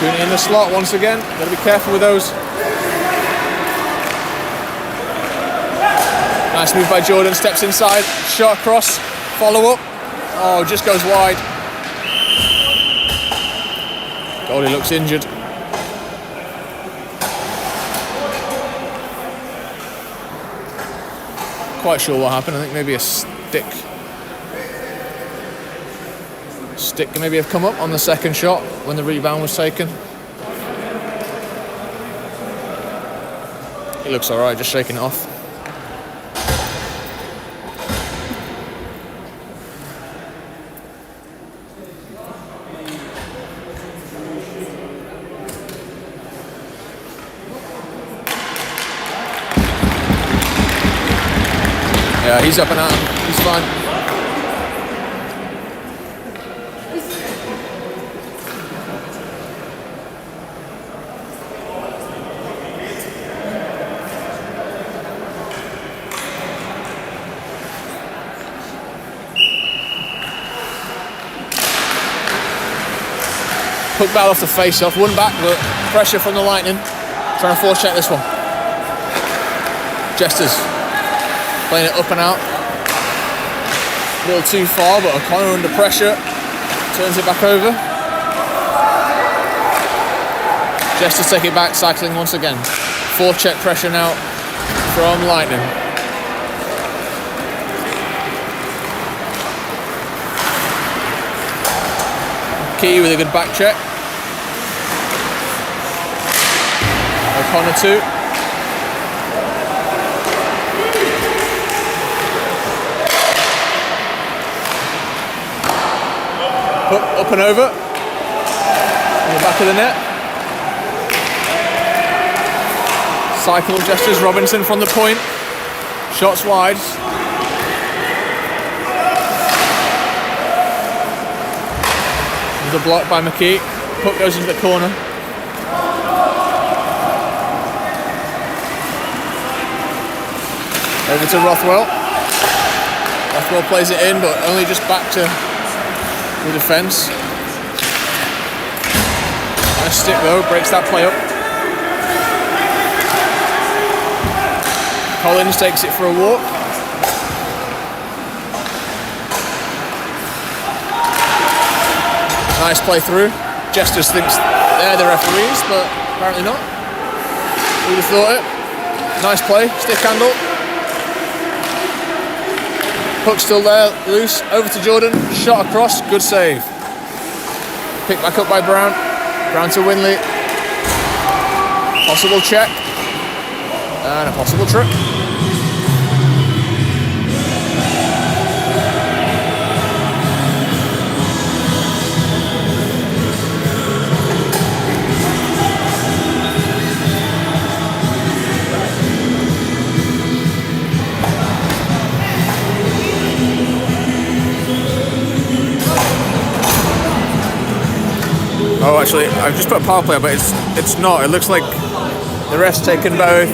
Doing it in the slot once again. Got to be careful with those. Nice move by Jordan, steps inside, shot across, follow up. Oh, just goes wide. Goalie looks injured. Quite sure what happened. I think maybe a stick maybe have come up on the second shot when the rebound was taken. He looks alright, just shaking it off. Yeah, he's up and out. He's fine. Puck battle off the face-off. One back, but pressure from the Lightning. Trying to force check this one. Jesters. Playing it up and out. A little too far, but O'Connor under pressure. Turns it back over. Just to take it back, cycling once again. 4-check pressure now from Lightning. Key with a good back check. O'Connor 2. Up and over. On the back of the net. Cycle gestures, Robinson from the point. Shots wide. The block by McKee. Puck goes into the corner. Over to Rothwell. Rothwell plays it in, but only just back to the defence. Nice stick though, breaks that play up. Collins takes it for a walk. Nice play through. Jesters thinks they're the referees, but apparently not. Who'd have thought it? Nice play, stick handle. Puck still there, loose, over to Jordan, shot across, good save. Picked back up by Brown. Brown to Winley. Possible check. And a possible trip. Oh, actually, I've just put a power play, but it's not. It looks like the ref's taken both.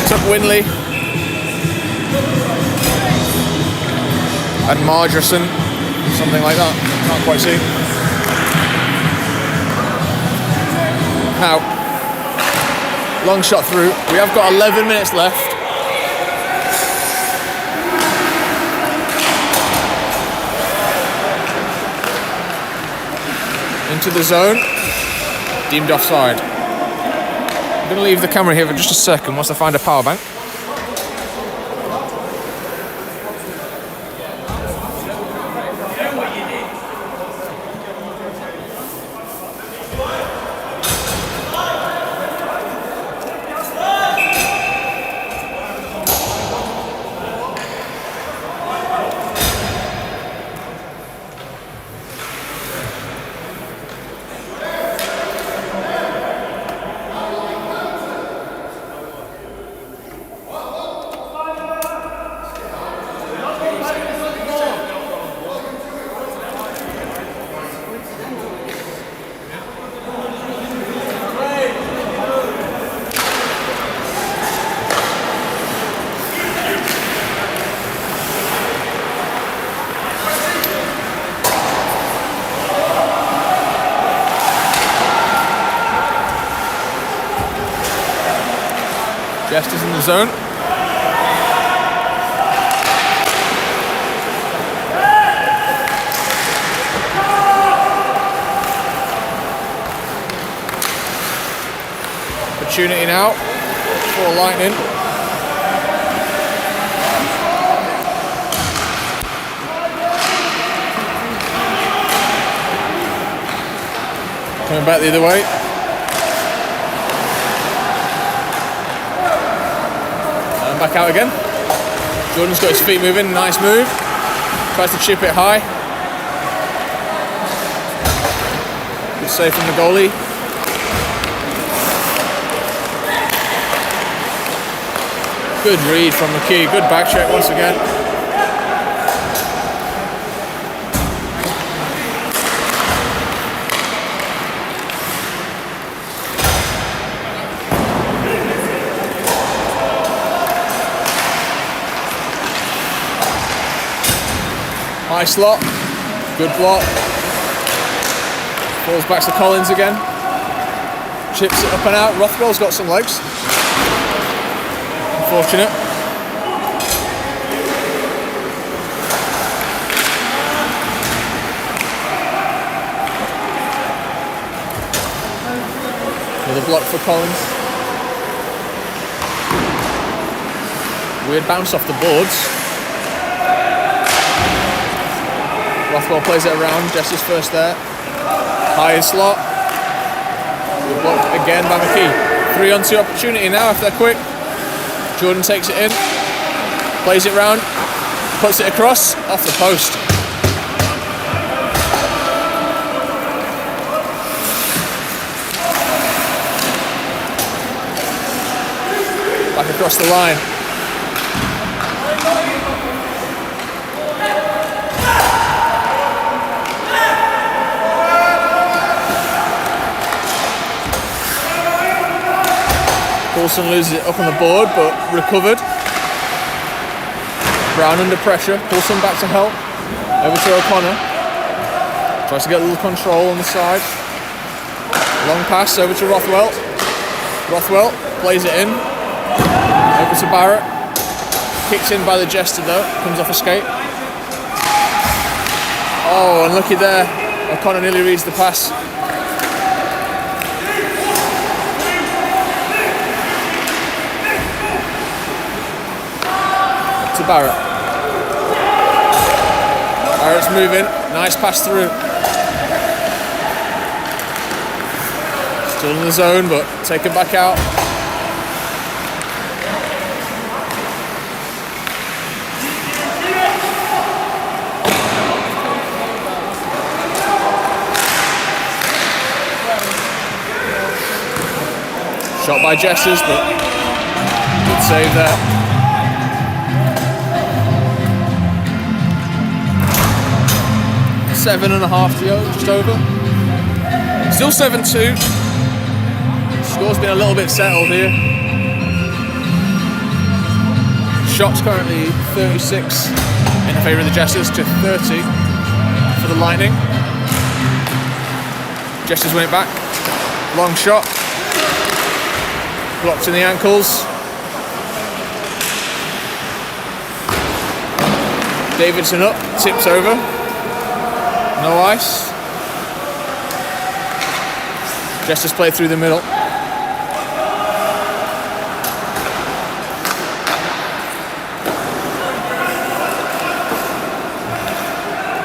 Took Winley and Margerson, something like that. Can't quite see. Now, long shot through. We have got 11 minutes left. Into the zone, deemed offside. I'm going to leave the camera here for just a second once I find a power bank. Jesters in the zone. Opportunity now for Lightning. Coming back the other way. Back out again. Jordan's got his feet moving, nice move. Tries to chip it high. Good save from the goalie. Good read from McKee, good back check once again. High slot, good block. Falls back to Collins again. Chips it up and out. Rothwell's got some legs. Unfortunate. Another block for Collins. Weird bounce off the boards. Rothwell plays it around. Jester's first there. High slot. Good block again by McKee. 3-on-2 opportunity now if they're quick. Jordan takes it in. Plays it round. Puts it across. Off the post. Back across the line. Coulson loses it up on the board, but recovered. Brown under pressure. Coulson back to help. Over to O'Connor. Tries to get a little control on the side. Long pass over to Rothwell. Rothwell plays it in. Over to Barrett. Kicks in by the Jester though. Comes off a skate. Oh, unlucky there. O'Connor nearly reads the pass. To Barrett. Barrett's moving. Nice pass through. Still in the zone, but taken back out. Shot by Jesters, but good save there. Seven and a half to go, just over. Still 7-2. Score's been a little bit settled here. Shots currently 36 in favour of the Jesters to 30 for the Lightning. Jesters win it back. Long shot. Blocked in the ankles. Davidson up, tips over. No ice. Jesters play through the middle.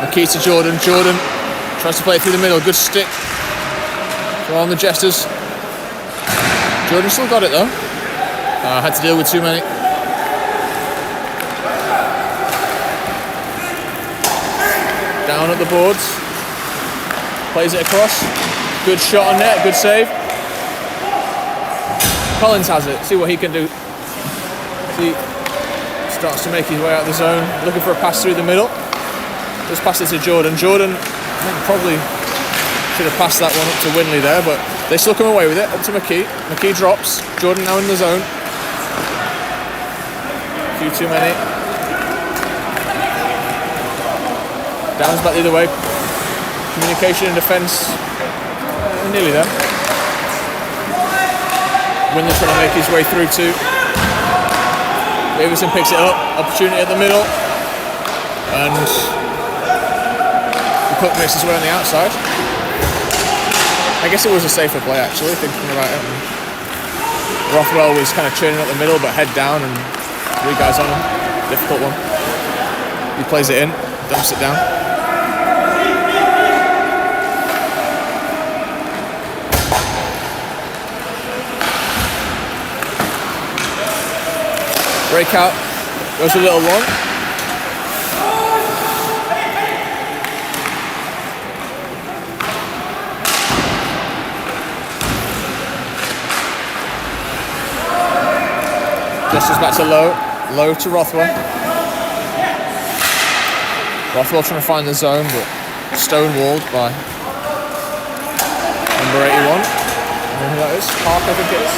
McKee to Jordan. Jordan tries to play through the middle. Good stick from the Jesters. Jordan still got it though. Had to deal with too many. Down at the boards. Plays it across. Good shot on net. Good save. Collins has it. See what he can do. See, starts to make his way out of the zone. Looking for a pass through the middle. Just pass it to Jordan. Jordan, I think probably should have passed that one up to Winley there, but they still come away with it. Up to McKee. McKee drops. Jordan now in the zone. A few too many. Downs back the other way. Communication and defence. Nearly there. Winley trying to make his way through too. Davison picks it up. Opportunity at the middle. And the puck makes its way on the outside. I guess it was a safer play actually, thinking about it. Rothwell was kind of churning up the middle, but head down and 3 guys on him. Difficult one. He plays it in, dumps it down. Breakout goes a little long. Jesters back to low to Rothwell. Rothwell trying to find the zone, but stonewalled by number 81. I don't know who that is. Park, I think it is.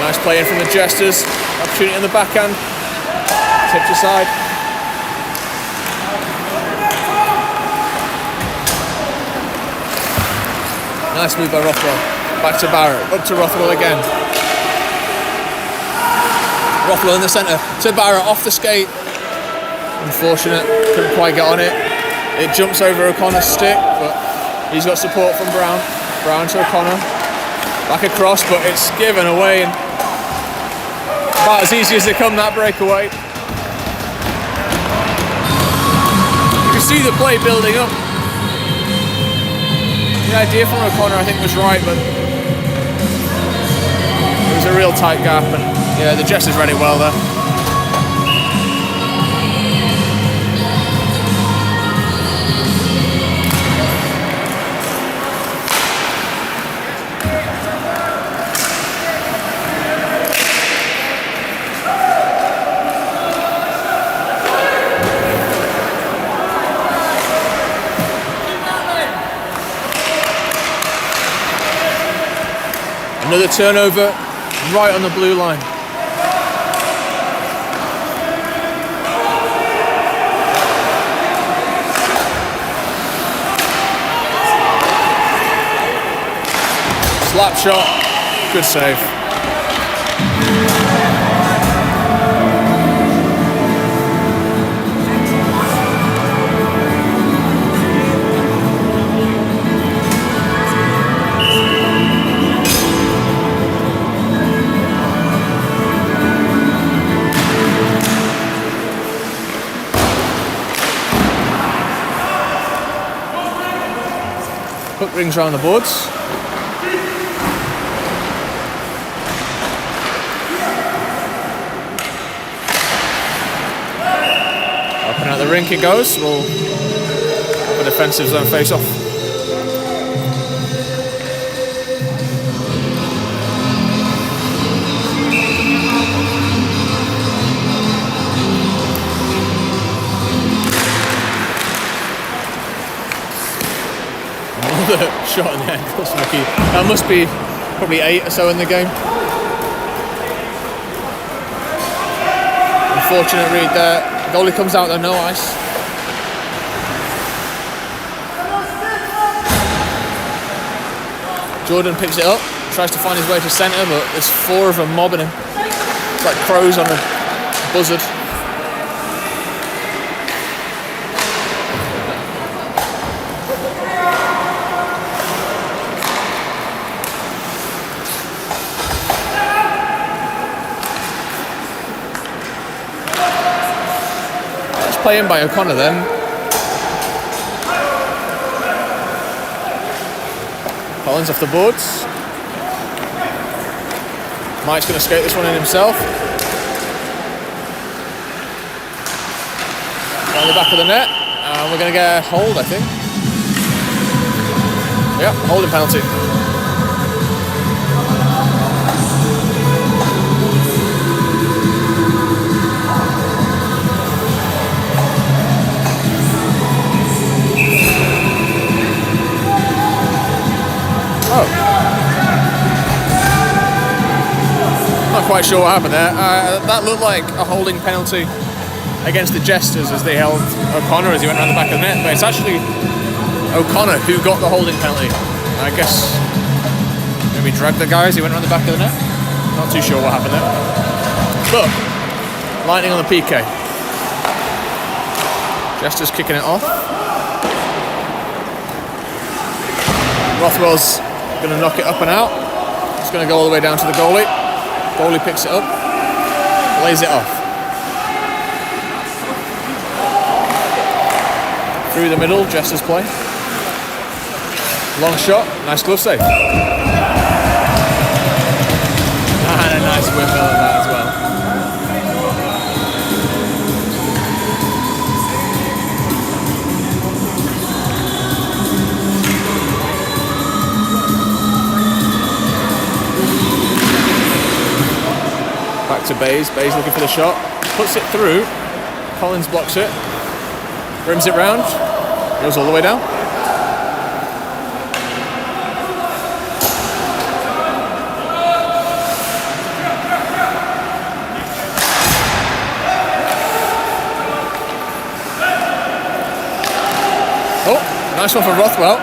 Nice play in from the Jesters. Opportunity in the backhand. Tipped aside. Nice move by Rothwell. Back to Barrett. Up to Rothwell again. Rothwell in the centre. To Barrett off the skate. Unfortunate. Couldn't quite get on it. It jumps over O'Connor's stick, but he's got support from Brown. Brown to O'Connor. Back across, but it's given away. And about as easy as they come, that breakaway. You can see the play building up. The idea from O'Connor, I think, was right, but it was a real tight gap, and yeah, the Jesters read it well there. Another turnover right on the blue line. Slap shot, good save. Hook rings around the boards. Up and out the rink it goes. We'll have a defensive zone face off. Another shot in the ankle, Smoky. That must be probably 8 or so in the game. Unfortunate read there. Goalie comes out there, no ice. Jordan picks it up, tries to find his way to centre, but there's 4 of them mobbing him. It's like crows on a buzzard. Play in by O'Connor then. Collins off the boards. Mike's going to skate this one in himself. Around the back of the net. And we're going to get a hold, I think. Yep, holding penalty. Oh. Not quite sure what happened there. That looked like a holding penalty against the Jesters as they held O'Connor as he went around the back of the net, but it's actually O'Connor who got the holding penalty. I guess maybe dragged the guy as he went around the back of the net. Not too sure what happened there. But Lightning on the PK. Jesters kicking it off. Rothwell's going to knock it up and out. It's going to go all the way down to the goalie. Goalie picks it up, lays it off. Through the middle, Jester's play. Long shot, nice glove save. And a nice windmill at that as well. Back to Bays. Bays looking for the shot. Puts it through. Collins blocks it. Rims it round. Goes all the way down. Oh, nice one from Rothwell.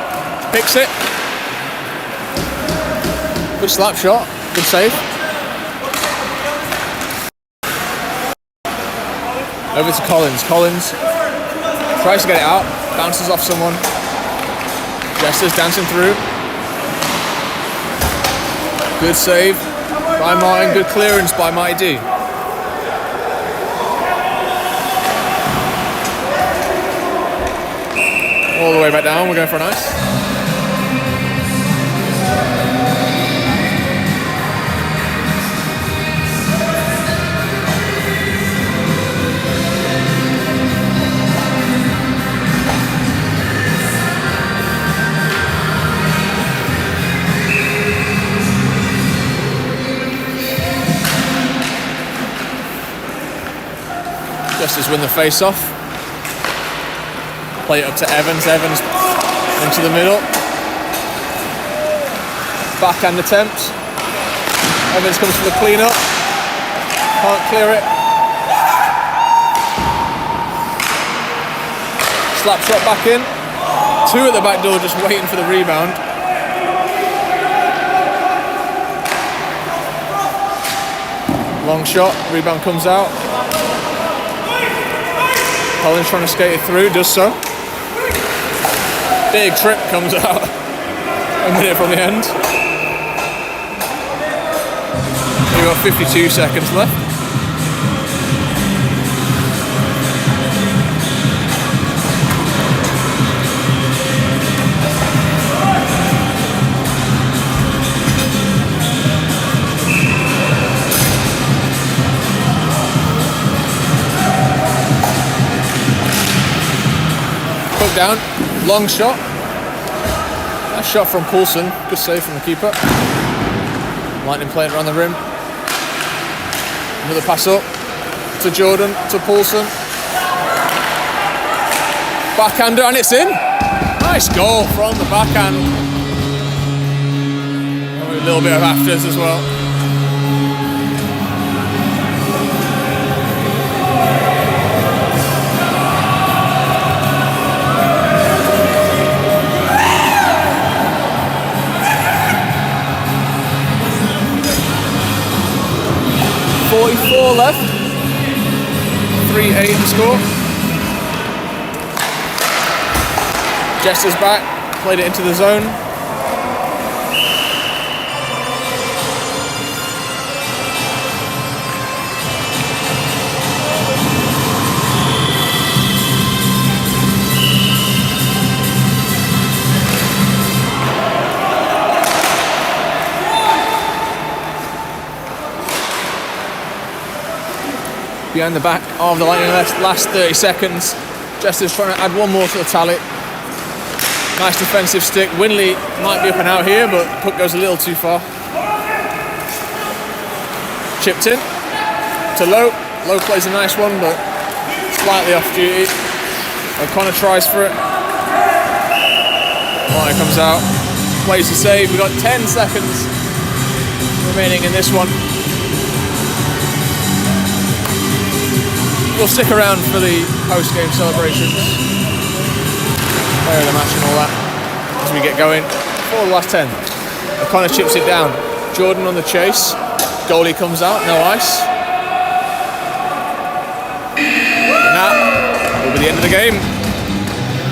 Picks it. Good slap shot. Good save. Over to Collins. Collins tries to get it out, bounces off someone. Jesters dancing through. Good save by Martin, good clearance by Mighty D. All the way back down, we're going for a nice. Just win the face-off. Play it up to Evans. Evans into the middle. Backhand attempt. Evans comes for the clean-up. Can't clear it. Slap shot back in. Two at the back door just waiting for the rebound. Long shot. Rebound comes out. Collins trying to skate it through, does so. Big trip comes out a minute from the end. We've got 52 seconds left. Down, long shot. Nice shot from Poulsen. Good save from the keeper. Lightning playing around the rim. Another pass up to Jordan, to Poulsen. Backhander, and it's in. Nice goal from the backhand. And a little bit of afters as well. Left, 3-8 the score. Jester's back, played it into the zone. Behind the back of the Lightning last 30 seconds. Jester's trying to add one more to the tally. Nice defensive stick. Winley might be up and out here, but the puck goes a little too far. Chipped in to Lowe. Lowe plays a nice one, but slightly off duty. O'Connor tries for it. Martin comes out, plays the save. We've got 10 seconds remaining in this one. We'll stick around for the post-game celebrations, player of the match and all that as we get going. For the last 10, O'Connor chips it down. Jordan on the chase. Goalie comes out, no ice. And that will be the end of the game.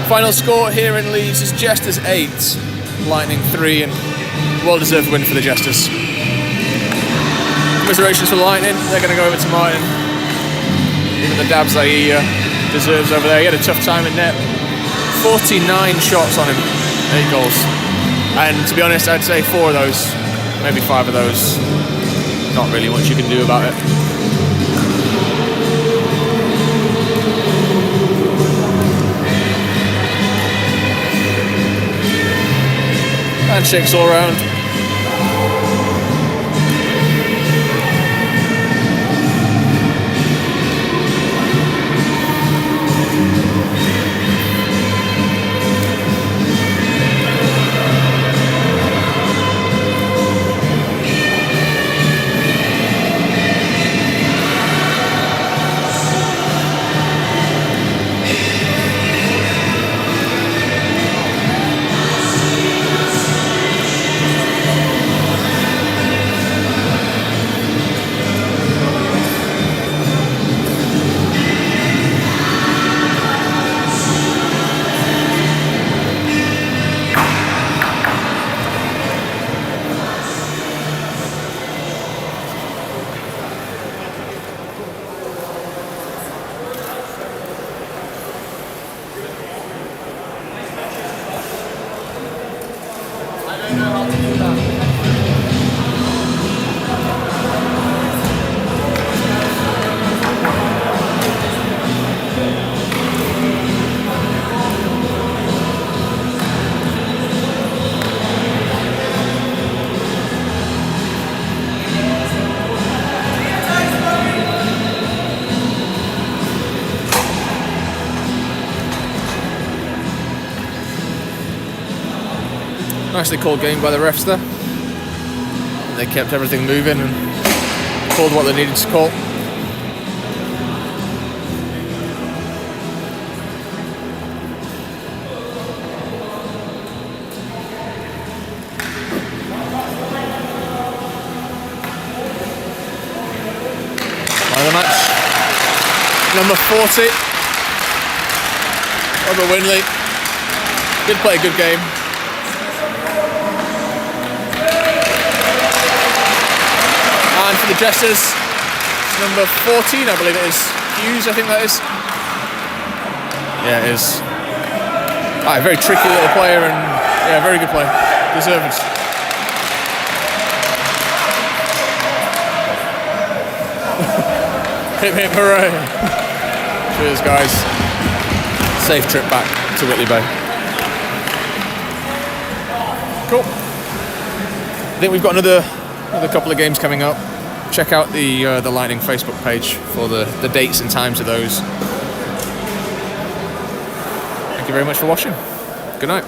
Final score here in Leeds is Jesters 8, Lightning 3, and well-deserved win for the Jesters. Commiserations for the Lightning. They're going to go over to Martin. Even the dabs that he deserves over there. He had a tough time in net. 49 shots on him, 8 goals. And to be honest, I'd say 4 of those, maybe 5 of those, not really much you can do about it. Handshakes all around. Nicely called game by the refs there. And they kept everything moving and called what they needed to call. The match, number 40, Robert Winley, did play a good game. And for the Jesters, number 14, I believe it is, Hughes, I think that is. Yeah, it is. A very tricky little player and yeah, very good play, deserved. Hip hip hooray. Cheers guys. Safe trip back to Whitley Bay. Cool. I think we've got another couple of games coming up. Check out the Lightning Facebook page for the dates and times of those. Thank you very much for watching. Good night.